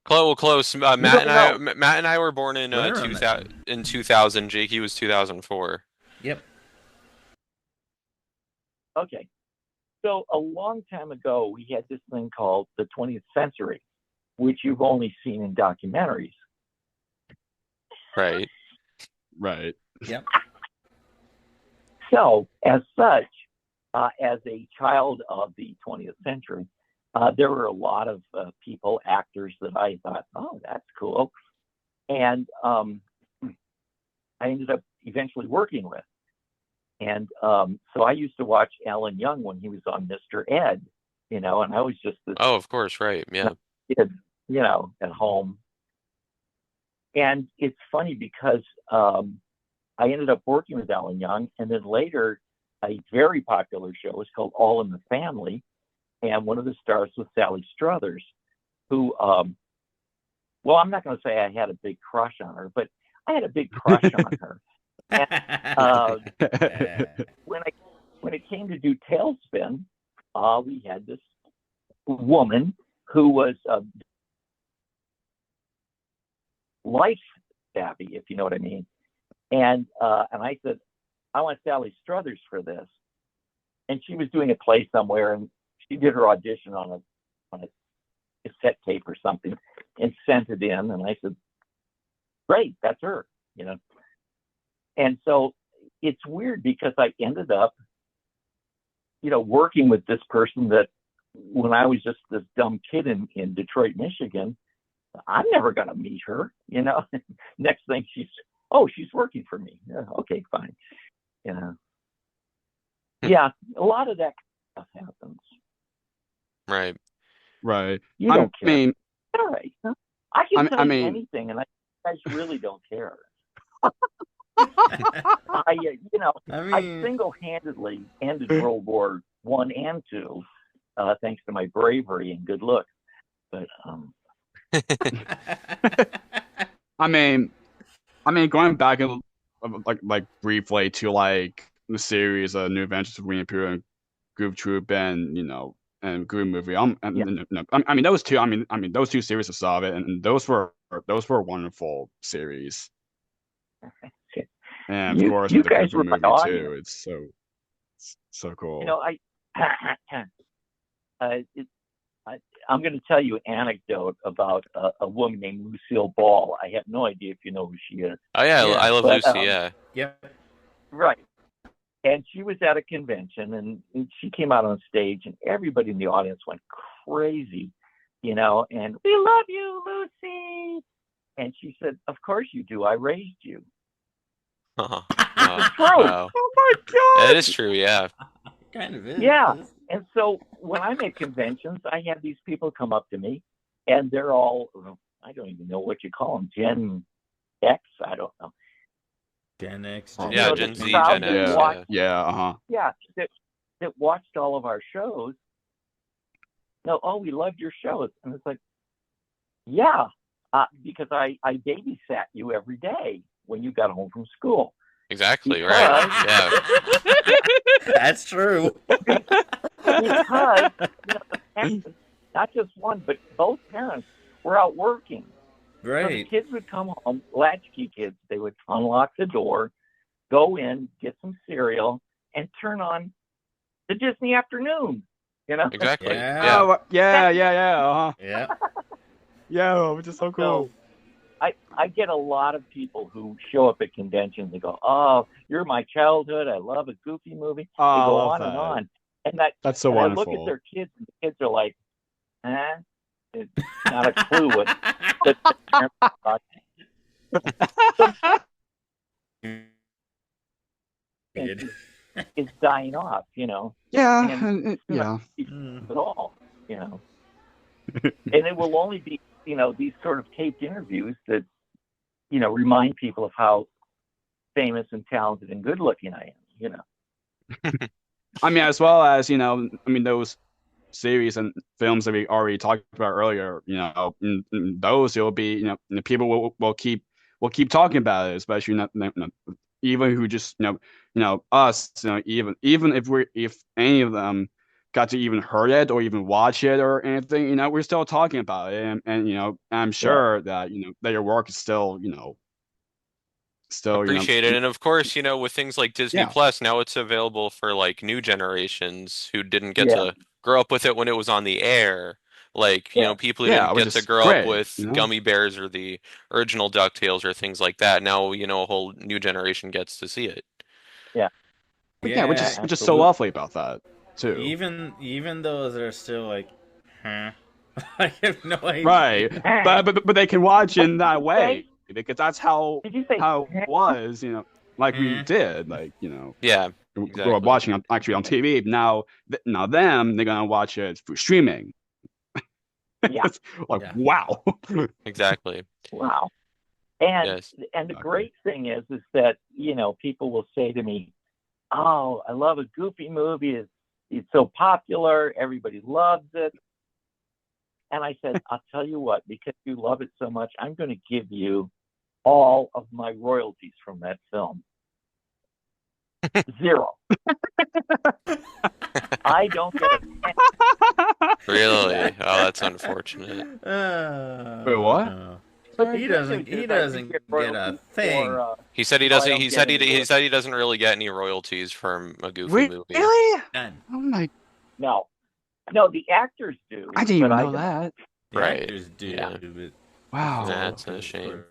Close. Matt and I were born in Right around that 2000. Jakey was 2004. Yep. Okay. So a long time ago, we had this thing called the 20th century, which you've only seen in documentaries. Right. Right. Yep. So, as such, as a child of the 20th century, there were a lot of people, actors that I thought, oh, that's cool. And I ended up eventually working with. And so I used to watch Alan Young when he was on Mr. Ed, and I was just this Oh, of course, right. Yeah. kid, at home. And it's funny because I ended up working with Alan Young, and then later a very popular show was called All in the Family, and one of the stars was Sally Struthers, who, well, I'm not going to say I had a big crush on her, but I had a big crush on her. And, when it came to do TaleSpin, we had this woman who was life savvy, if you know what I mean. And I said, I want Sally Struthers for this. And she was doing a play somewhere, and she did her audition on a cassette tape or something and sent it in. And I said, great, that's her, And so it's weird because I ended up, working with this person that when I was just this dumb kid in Detroit, Michigan, I'm never going to meet her, Next thing she's working for me. Yeah, okay, fine. Yeah, a lot of that stuff happens. Right. Right. You don't care. mean, All right. I can tell you anything, and you guys really don't care. I single-handedly ended World War I and II, thanks to my bravery and good looks. But going back and like briefly to like the series, New Adventures of Winnie Pooh and Goof Troop, and and Goof Movie. Those two. Those two series I saw it, and those were wonderful series. And of course, you with the guys Goof were my movie audience. too. It's so cool. I'm going to tell you an anecdote about a woman named Lucille Ball. I have no idea if you know who she is. Oh yeah, I love Lucy. Yeah. Yep. Right. And she was at a convention, and she came out on stage, and everybody in the audience went crazy, and we love you, Lucy. And she said, "Of course you do. I raised you." Uh-huh. True. Wow. Oh my god! That is true. Yeah. Kind of is. Yeah. And so when I'm at conventions, I have these people come up to me, and they're all, I don't even know what you call them, Gen X, I don't know. Gen X. Yeah, Gen Z, Gen X. Yeah. Yeah, that watched all of our shows. no, oh, we loved your shows. And it's like, yeah, because I babysat you every day when you got home from school. Exactly, right. Yeah. That's true. Because the parents, not just one, but both parents were out working. Right. So the kids would come home, latchkey kids, they would unlock the door, go in, get some cereal, and turn on the Disney afternoon. Exactly. Yeah. Oh, yeah. Yeah. Yeah, which is so cool. So I get a lot of people who show up at conventions and go, "Oh, you're my childhood. I love a Goofy movie." They Oh, go I love on and that. on, and That's so and I wonderful. look at their kids, and the kids are like, It's not a clue what the parents are talking. It's dying off, Yeah, and yeah. at all, and it will only be, these sort of taped interviews that, remind people of how famous and talented and good looking I am, I mean, as well as, those series and films that we already talked about earlier, in those it'll be, people will keep talking about it, especially even who just us, even if any of them got to even heard it or even watch it or anything, we're still talking about it, and I'm sure that that your work is still appreciated. And of course, with things like Disney Yeah. Plus, now it's available for like new generations who didn't get Yeah. to grow up with it when it was on the air. Like, Yeah. people who Yeah, didn't which get to is grow up great, with Gummi Bears or the original DuckTales or things like that. Now, a whole new generation gets to see it. Yeah, which is so absolutely. lovely about that too. Even those are still like, huh? I have no idea. Right, but they can watch in that way because that's how Did you say it was, like we did, like Yeah, grew exactly. up watching actually on TV. Now they're gonna watch it through streaming. Yeah. Like, Yeah. wow. Exactly. Wow. And Yes. and the great thing is that, people will say to me, "Oh, I love a Goofy movie. It's so popular. Everybody loves it." And I said, "I'll tell you what, because you love it so much, I'm going to give you all of my royalties from that film. 0. I don't get a penny." Really? Oh, that's unfortunate. Wait, what? No. But He the good doesn't. news He is I doesn't get get a royalties thing. for, He said he I doesn't. don't He get said any he said he doesn't really get any royalties from a Goofy movie. Really? None. Oh my! No, the actors do. I didn't even but know don't. that. The Right. actors do. Yeah. But Wow. That's a shame.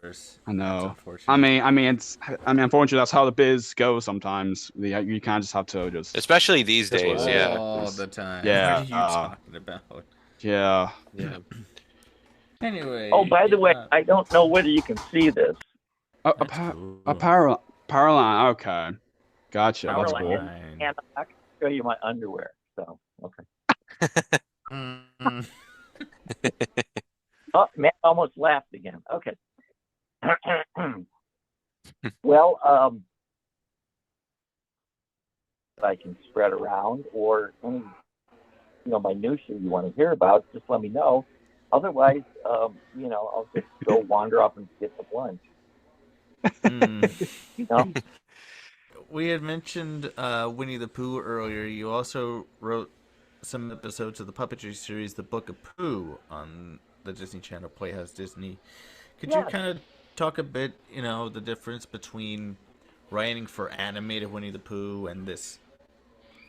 I know. That's unfortunate. I mean, unfortunately, that's how the biz goes sometimes. You kind of just have to just. Especially these That's what days. it is. Yeah. All the time. Yeah, What are you talking about? Yeah. Yeah. Anyway. Oh, by the way, I don't know whether you can see this. A That's power line. Okay. Gotcha. That's Power cool. line. And I can show you my underwear. So, okay. Mm. Oh, Matt almost laughed again. Okay. Well, I can spread around, or any, minutia you want to hear about, just let me know. Otherwise, I'll just go wander off and get some lunch. Mm. We had mentioned Winnie the Pooh earlier. You also wrote some episodes of the Puppetry series, The Book of Pooh, on the Disney Channel Playhouse Disney. Could you kind of talk a bit, the difference between writing for animated Winnie the Pooh and this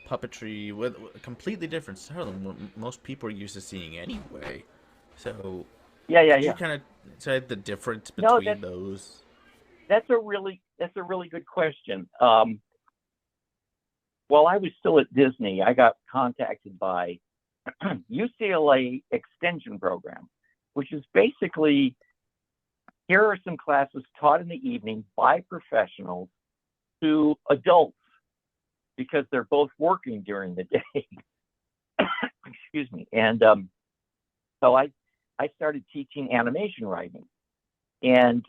puppetry with a completely different style than what most people are used to seeing anyway? So, could you kind of say the difference between those? That's a really good question. While I was still at Disney, I got contacted by UCLA Extension Program, which is basically, here are some classes taught in the evening by professionals to adults, because they're both working during the day. Excuse me. And so I started teaching animation writing. And,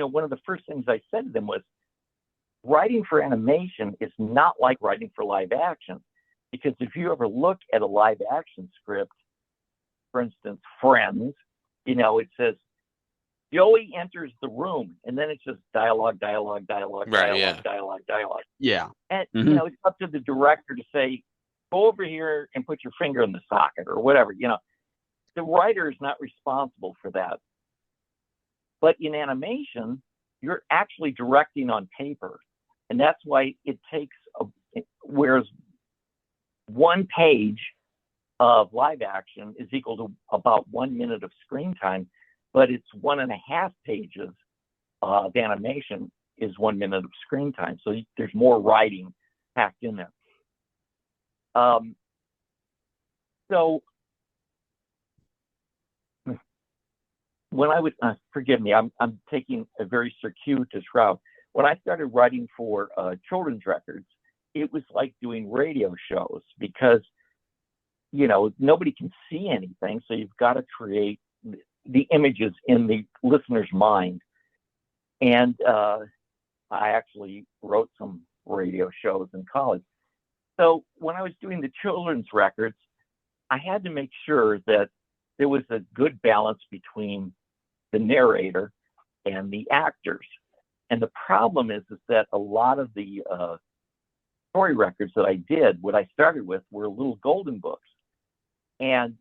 one of the first things I said to them was, writing for animation is not like writing for live action. Because if you ever look at a live action script, for instance, Friends, it says Joey enters the room, and then it's just dialogue, dialogue, dialogue, Right, dialogue, yeah. dialogue, dialogue. Yeah. And Mhm. it's up to the director to say, go over here and put your finger in the socket or whatever. The writer is not responsible for that. But in animation, you're actually directing on paper, and that's why it takes whereas one page of live action is equal to about 1 minute of screen time, but it's 1.5 pages of animation is 1 minute of screen time. So there's more writing packed in there. So when I was, forgive me, I'm taking a very circuitous route. When I started writing for children's records, it was like doing radio shows because, nobody can see anything. So you've got to create the images in the listener's mind. And I actually wrote some radio shows in college. So when I was doing the children's records, I had to make sure that there was a good balance between the narrator and the actors. And the problem is that a lot of the story records that I did, what I started with were little golden books. And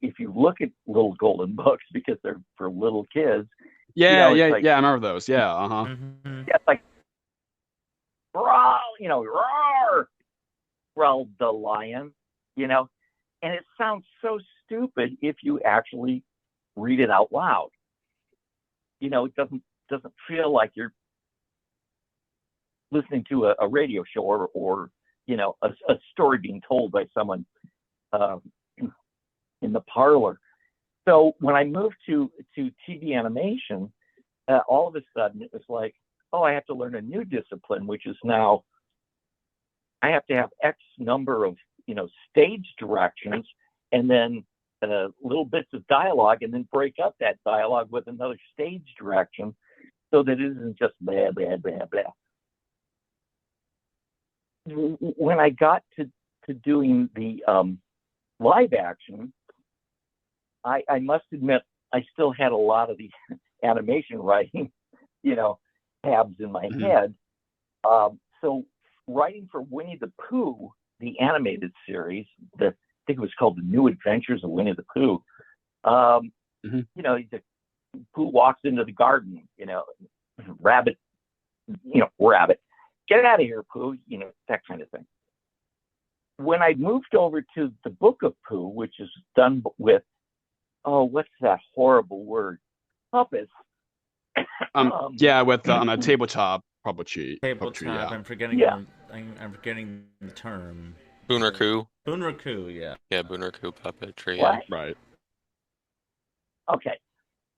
if you look at little golden books, because they're for little kids. Yeah, it's yeah, like, yeah. I remember those. Yeah. Uh-huh. it's like, roar, growled the lion, and it sounds so stupid if you actually read it out loud. It doesn't feel like you're listening to a radio show or a story being told by someone in the parlor. So when I moved to TV animation, all of a sudden it was like, oh, I have to learn a new discipline, which is now I have to have X number of stage directions and then little bits of dialogue, and then break up that dialogue with another stage direction, so that it isn't just blah blah blah blah. When I got to doing the live action, I must admit I still had a lot of the animation writing, tabs in my head. So writing for Winnie the Pooh, the animated series, I think it was called The New Adventures of Winnie the Pooh. The Pooh walks into the garden, rabbit, rabbit, get out of here, Pooh, that kind of thing. When I moved over to the Book of Pooh, which is done with, what's that horrible word? Puppets. Yeah, with a tabletop puppetry. Tabletop. Yeah. I'm forgetting the term. Bunraku. Bunraku, yeah. Yeah, Bunraku puppetry. What? Yeah. Right. Okay.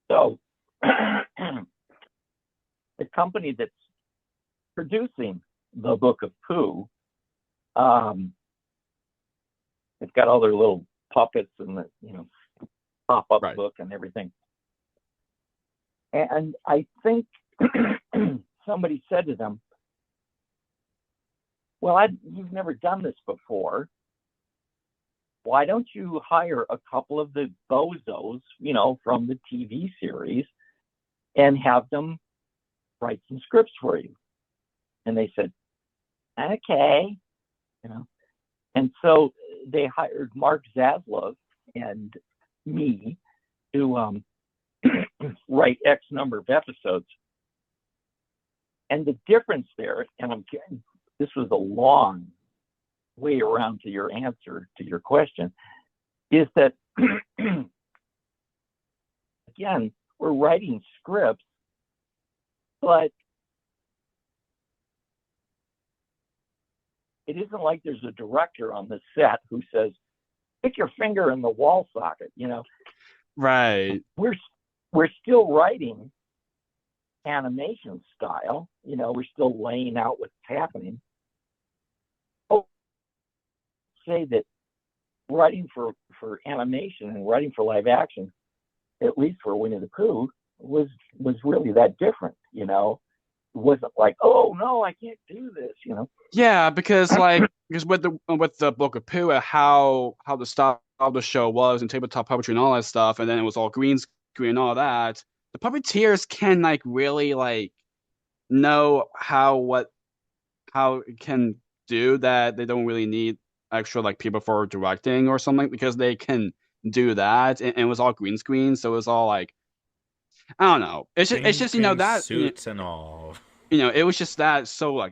So the company that's producing the Book of Pooh, it's got all their little puppets and the pop-up book and everything. And I think somebody said to them, well, you've never done this before. Why don't you hire a couple of the bozos, from the TV series and have them write some scripts for you? And they said, okay, And so they hired Mark Zaslav and me to write X number of episodes. And the difference there, and this was a long way around to your answer to your question, is that, again, we're writing scripts, but it isn't like there's a director on the set who says, stick your finger in the wall socket, Right. We're still writing animation style, we're still laying out what's happening. Say that writing for animation and writing for live action, at least for Winnie the Pooh, was really that different. wasn't like, oh no, I can't do this, Yeah, because with the Book of Pooh, how the style of the show was and tabletop puppetry and all that stuff, and then it was all green screen and all that. The puppeteers can really know how it can do that. They don't really need extra people for directing or something because they can do that, and it was all green screen, so it was all I don't know. It's just that suits and all. It was just that so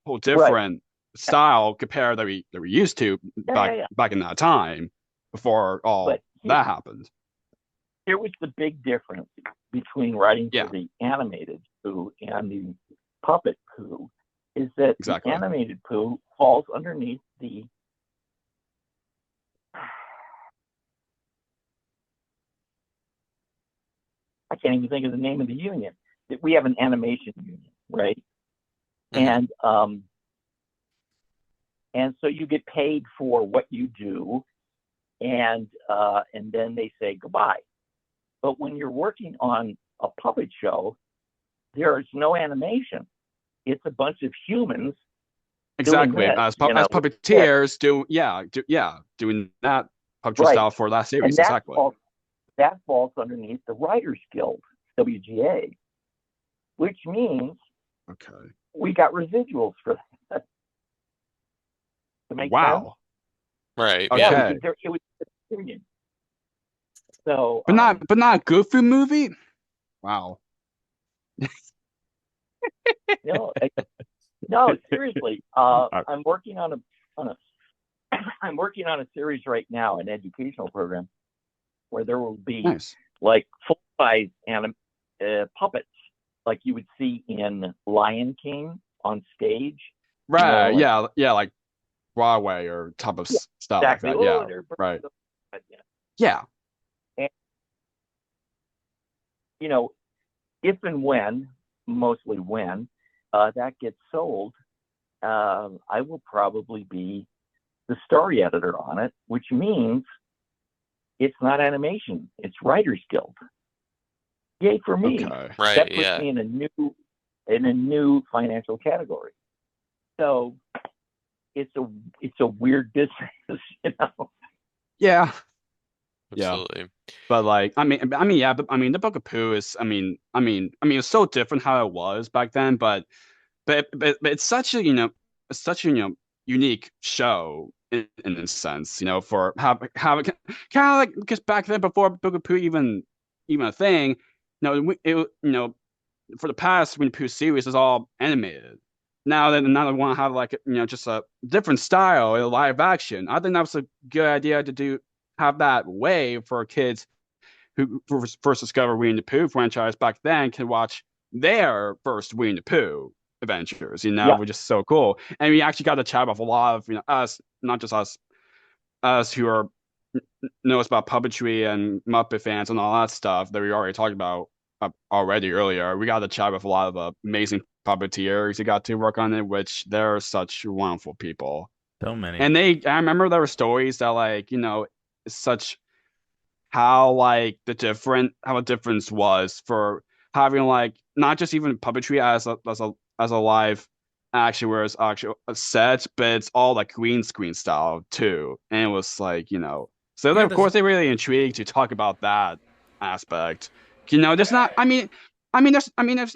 whole different Right. style compared that we used to back in that time before that happened. Here was the big difference between writing Yeah. for the animated Pooh and the puppet Pooh is that Exactly. the animated Pooh falls underneath the I can't even think of the name of the union. We have an animation union, right? Mhm. And so you get paid for what you do, and then they say goodbye. But when you're working on a puppet show, there is no animation. It's a bunch of humans. Exactly. Doing As this, puppeteers doing that puppetry Right. style for that And series. Exactly. that falls underneath the Writers Guild, WGA, which means Okay. we got residuals for that. To make sense? Wow. Right. Okay. Yeah. It was a union. So, But not Goofy movie? Wow. no, seriously. I'm working on I'm working on a series right now, an educational program, where there will be Nice. full-size puppets, like you would see in Lion King on stage. Right. Like Broadway or type of stuff Exactly. like that. Yeah. They're Right. Yeah. Yeah. And, if and when, mostly when, that gets sold, I will probably be the story editor on it, which means it's not animation, it's Writers Guild. Yay for me. Okay. Right. That puts Yeah. me in a new financial category. So it's a weird business, Yeah. Absolutely. But the Book of Pooh is it's so different how it was back then, but it's such a unique show in a sense, for how it kind of because back then before Book of Pooh even a thing, for the past Winnie Pooh series is all animated. Now they want to have just a different style, a live action. I think that was a good idea to have that way for kids who first discovered Winnie the Pooh franchise back then can watch their first Winnie the Pooh adventures, which is so cool. And we actually got to chat with a lot of, us, not just us who are knows about puppetry and Muppet fans and all that stuff that we already talked about already earlier. We got to chat with a lot of amazing puppeteers who got to work on it, which they're such wonderful people. So many. And I remember there were stories that such how the difference was for having not just even puppetry as a live action where it's actually a set, but it's all green screen style too. And it was so of course they're really intrigued to talk about that aspect. There's not there's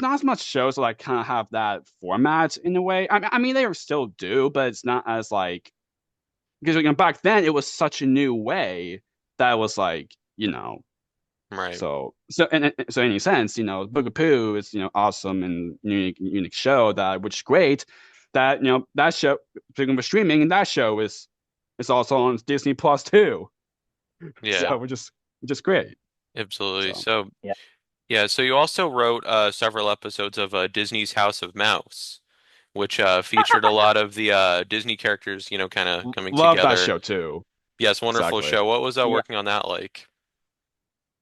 not as much shows that kind of have that format in a way. They still do, but it's not as because back then it was such a new way that was Right. So in any sense, Book of Pooh is awesome and unique show which is great. That that show, speaking of streaming, and that show is also on Disney Plus too. Yeah. So which is great. Absolutely. So, yeah. Yeah. So you also wrote several episodes of Disney's House of Mouse, which featured a lot of the Disney characters, kind of coming love together. that show too. Yes, wonderful Exactly. show. What was working on that like?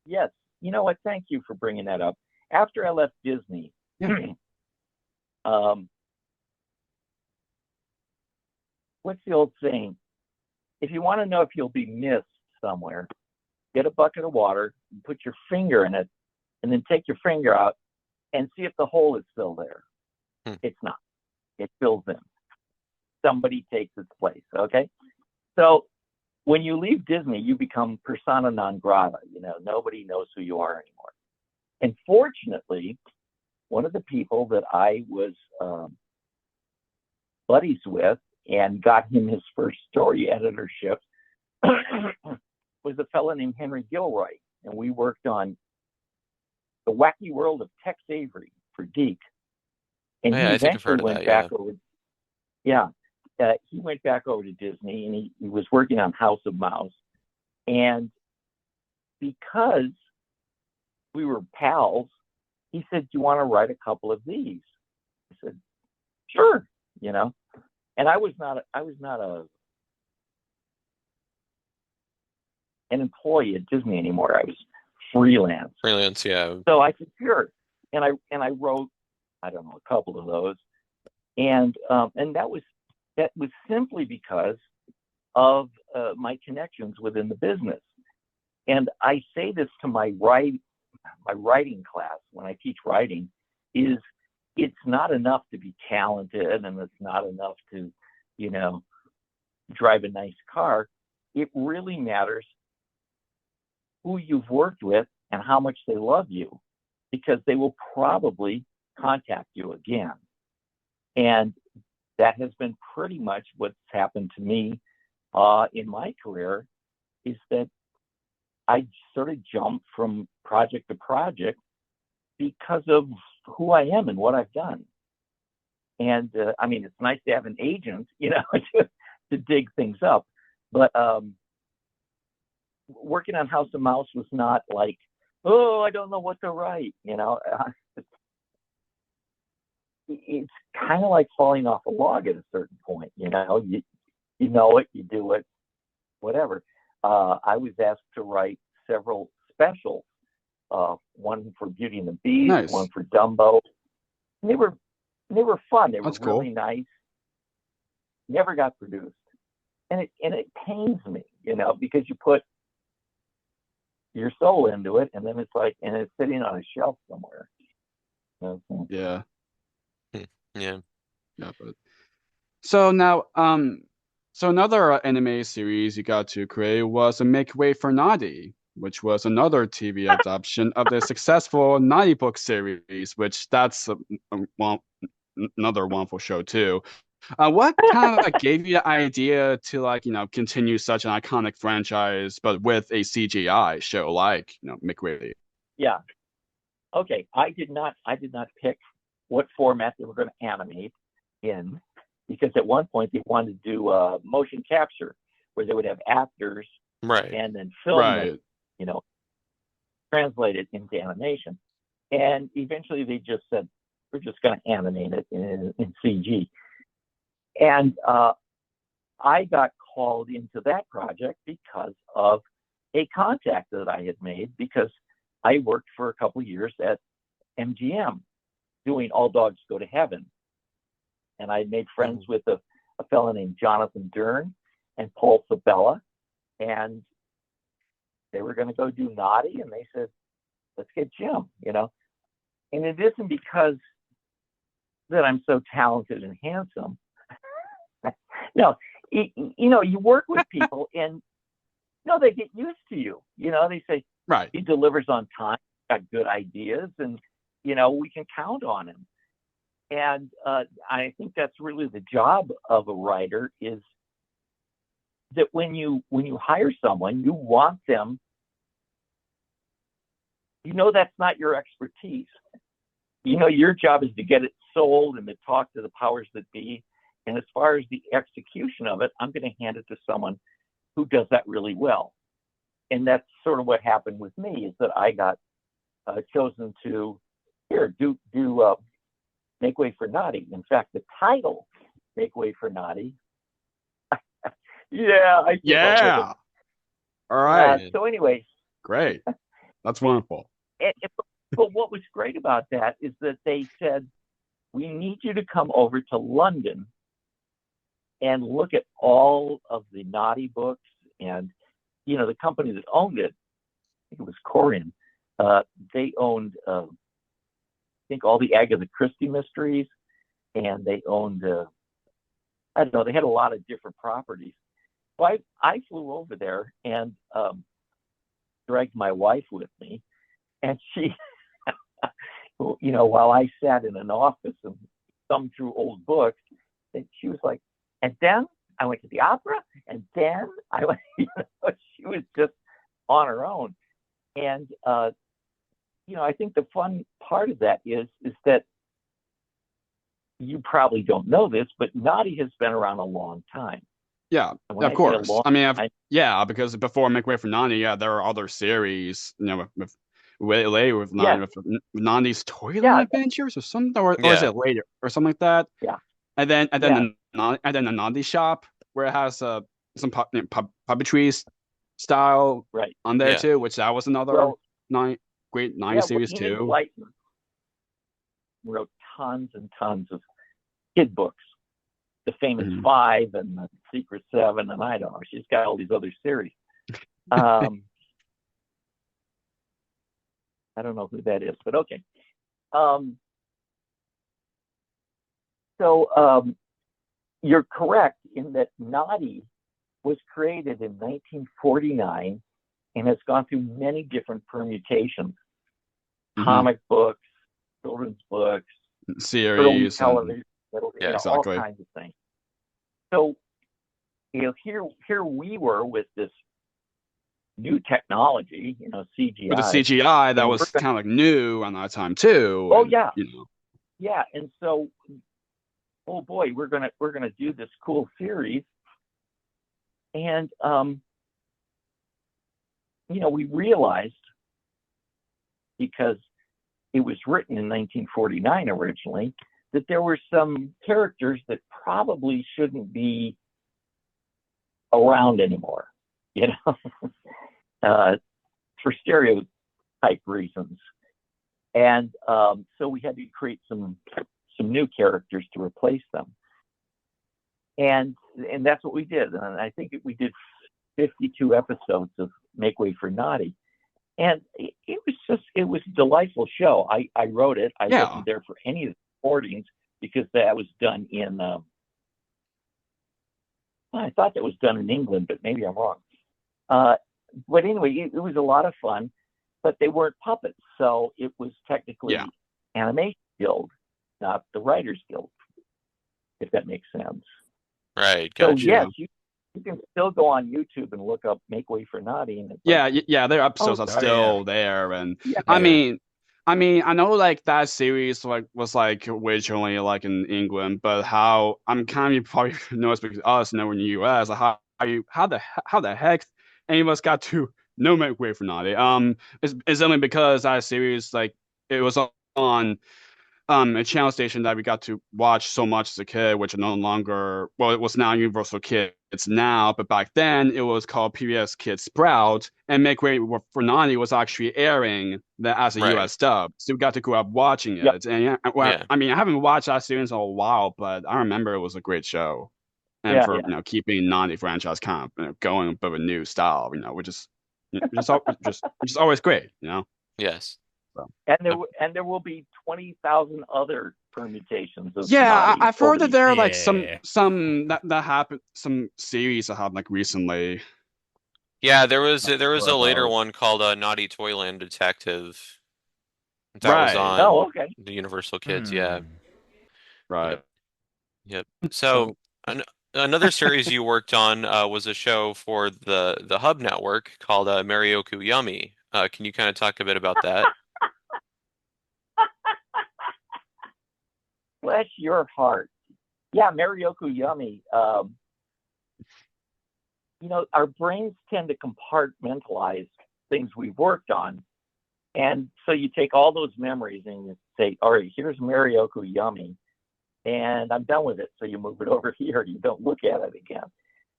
Yes. You know what? Thank you for bringing that up. After I left Disney, what's the old saying? If you want to know if you'll be missed somewhere, get a bucket of water, and put your finger in it, and then take your finger out and see if the hole is still there. It's not. It fills in. Somebody takes its place, okay? So when you leave Disney, you become persona non grata. Nobody knows who you are anymore. And fortunately, one of the people that I was buddies with and got him his first story editorship was a fellow named Henry Gilroy. And we worked on The Wacky World of Tex Avery for Deke. And he I think I've heard eventually of went that, back over. Yeah. He went back over to Disney, and he was working on House of Mouse. And because we were pals, he said, "Do you want to write a couple of these?" I said, "Sure," And I was not an employee at Disney anymore. I was freelance. Freelance, yeah. So I said, "Sure," and I wrote, I don't know, a couple of those, and that was simply because of my connections within the business. And I say this to my writing class when I teach writing, is it's not enough to be talented, and it's not enough to, drive a nice car. It really matters who you've worked with and how much they love you, because they will probably contact you again. And that has been pretty much what's happened to me in my career, is that I sort of jump from project to project because of who I am and what I've done. And it's nice to have an agent, to dig things up. But working on House of Mouse was not like, oh, I don't know what to write. It's kind of like falling off a log at a certain point. You know it, you do it, whatever. I was asked to write several specials, one for Beauty and the Beast, Nice. one for Dumbo. And they were fun. They were That's cool. really nice. Never got produced, and it pains me, because you put your soul into it, and then it's sitting on a shelf somewhere. Yeah. Yeah. Yeah, but so now, so another anime series you got to create was a Make Way for Noddy, which was another TV adaptation of the successful Noddy book series, which that's another wonderful show too. What kind of gave you the idea to continue such an iconic franchise, but with a CGI show like Make Way? Yeah. Okay. I did not pick what format they were going to animate in, because at one point they wanted to do motion capture, where they would have actors Right. and then film it, translate it into animation. And eventually they just said, we're just going to animate it in CG. And I got called into that project because of a contact that I had made, because I worked for a couple of years at MGM doing All Dogs Go to Heaven. And I made friends with a fellow named Jonathan Dern and Paul Sabella. And they were going to go do Noddy, and they said, let's get Jim, And it isn't because that I'm so talented and handsome. No, you work with people and they get used to you. They say, right, he delivers on time, got good ideas, and we can count on him. And I think that's really the job of a writer, is that when you hire someone, you want them, that's not your expertise. Your job is to get it sold and to talk to the powers that be. And as far as the execution of it, I'm going to hand it to someone who does that really well. And that's sort of what happened with me, is that I got chosen to do Make Way for Noddy. In fact, the title, Make Way for Noddy. Yeah. All right. So anyway. Great. That's wonderful. But what was great about that is that they said, we need you to come over to London and look at all of the Noddy books. And, the company that owned it, I think it was Corian, they owned, I think, all the Agatha Christie mysteries. and they owned, I don't know, they had a lot of different properties. So I flew over there and dragged my wife with me, and she, while I sat in an office and thumbed through old books, and she was like, and then I went to the opera, and then I went, she was just on her own. And, I think the fun part of that is that you probably don't know this, but Noddy has been around a long time. Yeah, of course. Because before Make Way for Noddy, there are other series, with later with Noddy, with Noddy's Toilet Adventures or something, or is it later or something like that? Yeah. And then the Noddy shop where it has some puppetry style on there too, which that was another great 90s series too. Whiteman wrote tons and tons of kid books, the famous Five and the Secret Seven, and I don't know. She's got all these other series. I don't know who that is, but okay. So you're correct in that Noddy was created in 1949 and has gone through many different permutations. Comic books, children's books, series, television, exactly. all kinds of things. So, here we were with this new technology, CGI. With the CGI, that was kind of like new on that time too. Oh, yeah. Yeah, and so, oh boy, we're gonna do this cool series, and we realized, because it was written in 1949 originally, that there were some characters that probably shouldn't be around anymore, for stereotype reasons. And so we had to create some new characters to replace them. And that's what we did. And I think we did 52 episodes of Make Way for Noddy. And it was a delightful show. I wrote it. I wasn't there for any of the recordings because that was done in, I thought that was done in England, but maybe I'm wrong. But anyway, it was a lot of fun, but they weren't puppets. So it was technically Animation Guild, not the Writers Guild, if that makes sense. Right. Gotcha. So yes, you can still go on YouTube and look up Make Way for Noddy. And their episodes are still there. And I mean, I know like that series was originally in England, but how I'm kind of probably noticed because us know in the US, how the heck any of us got to know Make Way for Noddy? It's only because that series it was on a channel station that we got to watch so much as a kid, which no longer, it was now Universal Kids now, but back then it was called PBS Kids Sprout, and Make Way for Noddy was actually airing that as a US dub, so we got to grow up watching it. And I mean, I haven't watched that series in a while, but I remember it was a great show, and keeping Noddy franchise kind of going but with a new style, which is always great, Yes. And there will be 20,000 other permutations of I've heard that there are some that happened, some series that happened recently. Yeah, there was a later one called Naughty Toyland Detective. That was on the Universal Kids. Yeah. Right. Yep. So another series you worked on was a show for the Hub Network called Maryoku Yummy. Can you kind of talk a bit about that? Bless your heart. Yeah, Maryoku Yummy. Our brains tend to compartmentalize things we've worked on. And so you take all those memories and you say, all right, here's Maryoku Yummy, and I'm done with it. So you move it over here. You don't look at it again.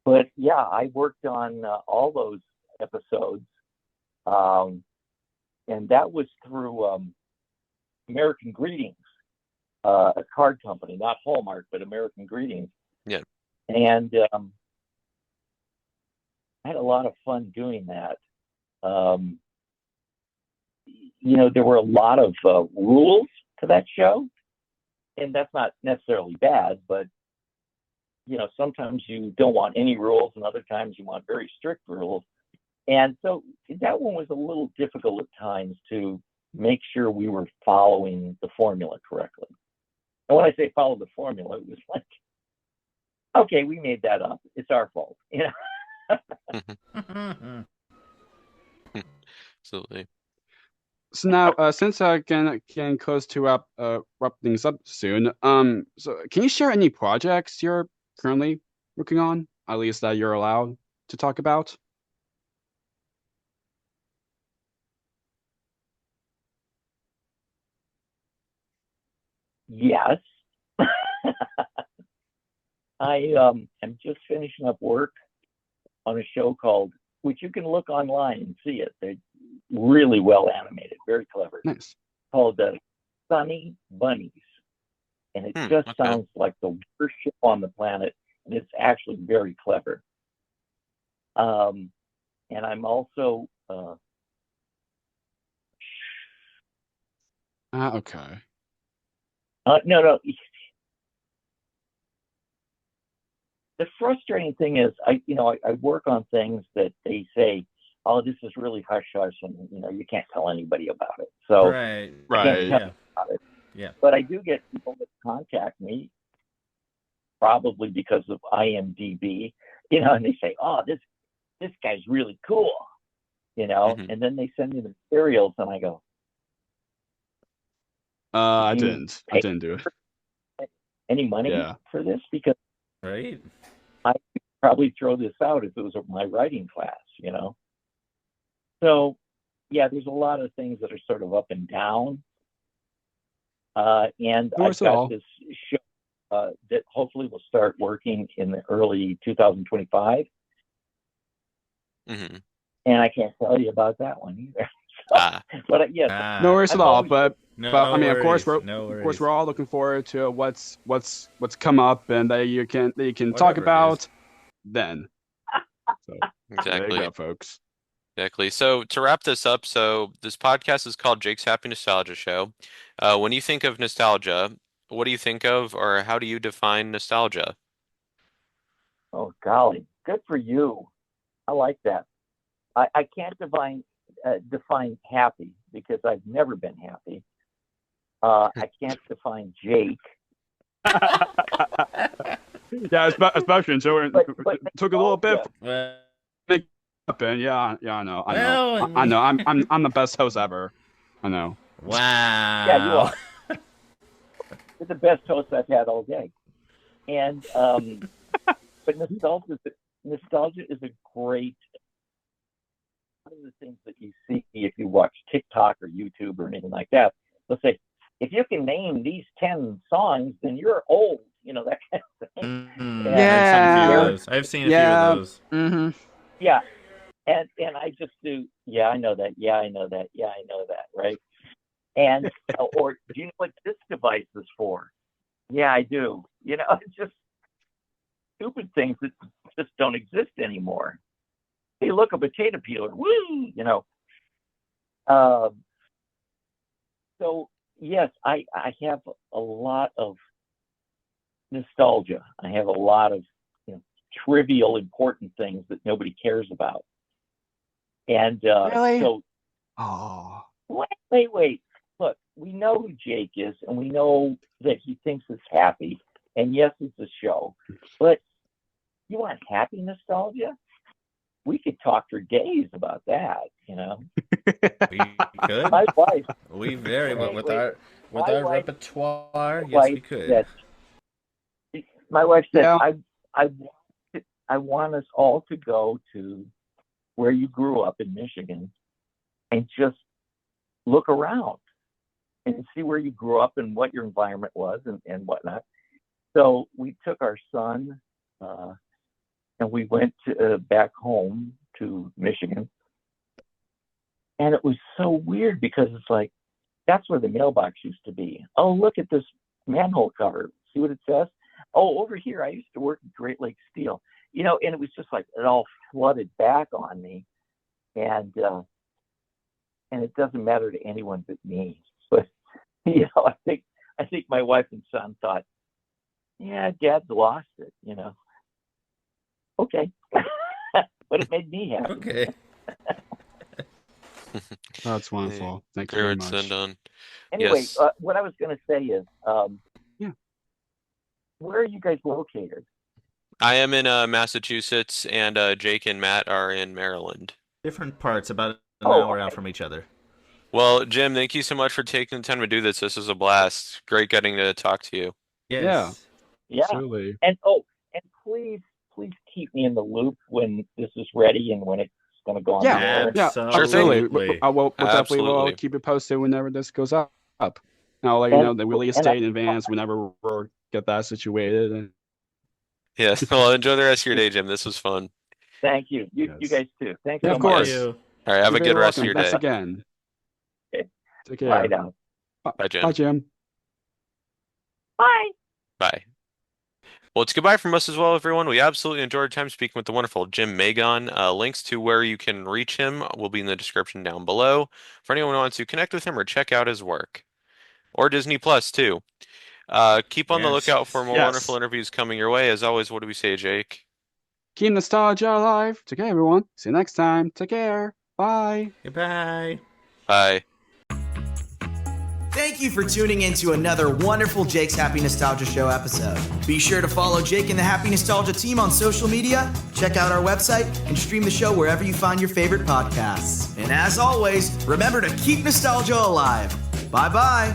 But yeah, I worked on all those episodes. And that was through American Greetings. A card company, not Hallmark, but American Greetings. Yeah. And I had a lot of fun doing that. There were a lot of rules to that show. and that's not necessarily bad, but sometimes you don't want any rules, and other times you want very strict rules. And so that one was a little difficult at times to make sure we were following the formula correctly. And when I say follow the formula, it was like, okay, we made that up. It's our fault. Absolutely. So now, since I can close to wrap things up soon, so can you share any projects you're currently working on, at least that you're allowed to talk about? Yes. I am just finishing up work on a show called, which you can look online and see it. They're really well animated, very clever. Nice. Called Sunny Bunnies. And it just sounds like the worst show on the planet, and it's actually very clever. And I'm also okay. No. The frustrating thing is, I work on things that they say, oh, this is really hush hush, and you can't tell anybody about it. So right. Yeah. But I do get people that contact me, probably because of IMDb, and they say, oh, this guy's really cool, and then they send me the materials, and I go, I didn't do it. Any money for this? Because right. I could probably throw this out if it was my writing class, So, yeah, there's a lot of things that are sort of up and down. And I've got this show that hopefully will start working in the early 2025. Mm-hmm. And I can't tell you about that one either. But yes, no worries at all. But I mean, of course, we're all looking forward to what's come up and that you can talk about then. So, exactly. There you go, folks. Exactly. So to wrap this up, so this podcast is called Jake's Happy Nostalgia Show. When you think of nostalgia, what do you think of, or how do you define nostalgia? Oh golly, good for you. I like that. I can't define happy because I've never been happy. I can't define Jake. Yeah, especially so it took a little bit. Well, Yeah, I know. Well, I know. I'm the best host ever. I know. Wow. Yeah, you are. You're the best host I've had all day. And but nostalgia is a great, one of the things that you see if you watch TikTok or YouTube or anything like that. They'll say, if you can name these 10 songs, then you're old. That kind of thing. Yeah. I've seen a few of those. Mm-hmm. Yeah. And I just do, yeah, I know that. Yeah, I know that. Yeah, I know that. Right. And, or do you know what this device is for? Yeah, I do. It's just stupid things that just don't exist anymore. Hey, look, a potato peeler. Woo! So, yes, I have a lot of nostalgia. I have a lot of trivial, important things that nobody cares about. And really? So, wait. Look, we know who Jake is, and we know that he thinks it's happy. And yes, it's a show. But you want happy nostalgia? We could talk for days about that. We could. My wife. We very well with our repertoire. Yes, we could. Said, my wife said, Yeah. I want us all to go to where you grew up in Michigan and just look around and see where you grew up and what your environment was and whatnot. So we took our son and we went back home to Michigan. And it was so weird because it's like, that's where the mailbox used to be. Oh, look at this manhole cover. See what it says? Oh, over here, I used to work at Great Lakes Steel. And it was just like it all flooded back on me. And it doesn't matter to anyone but me. But, I I think my wife and son thought, yeah, Dad's lost it, Okay. But it made me happy. Okay. That's wonderful. Thank you Clear very and much. send on. Anyway, Yes. what I was going to say is, Yeah. where are you guys located? I am in Massachusetts, and Jake and Matt are in Maryland. Different parts, about an Oh, hour okay. out from each other. Well, Jim, thank you so much for taking the time to do this. This was a blast. Great getting to talk to you. Yes. Yeah. Absolutely. And please keep me in the loop when this is ready and when it's going to go on the air. Yeah, Absolutely. absolutely. We'll definitely will Absolutely. keep it posted whenever this goes up. And I'll let you know the release and date in advance whenever we'll get that situated. And Yes. Well, enjoy the rest of your day, Jim. This was fun. Thank you. You Yes. guys too. Thanks Yeah, so of much. course. You. All right. Have you're a very good rest of welcome. your Thanks day. again. Okay. Take care. Bye now. Bye, Jim. Bye, Jim. Bye. Bye. Well, it's goodbye from us as well, everyone. We absolutely enjoyed our time speaking with the wonderful Jym Magon. Links to where you can reach him will be in the description down below for anyone who wants to connect with him or check out his work. Or Disney Plus, too. Keep on the Yes. lookout for more Yes. wonderful interviews coming your way. As always, what do we say, Jake? Keep nostalgia alive. Take care, everyone. See you next time. Take care. Bye. Goodbye. Bye. Thank you for tuning in to another wonderful Jake's Happy Nostalgia Show episode. Be sure to follow Jake and the Happy Nostalgia team on social media, check out our website, and stream the show wherever you find your favorite podcasts. And as always, remember to keep nostalgia alive. Bye-bye.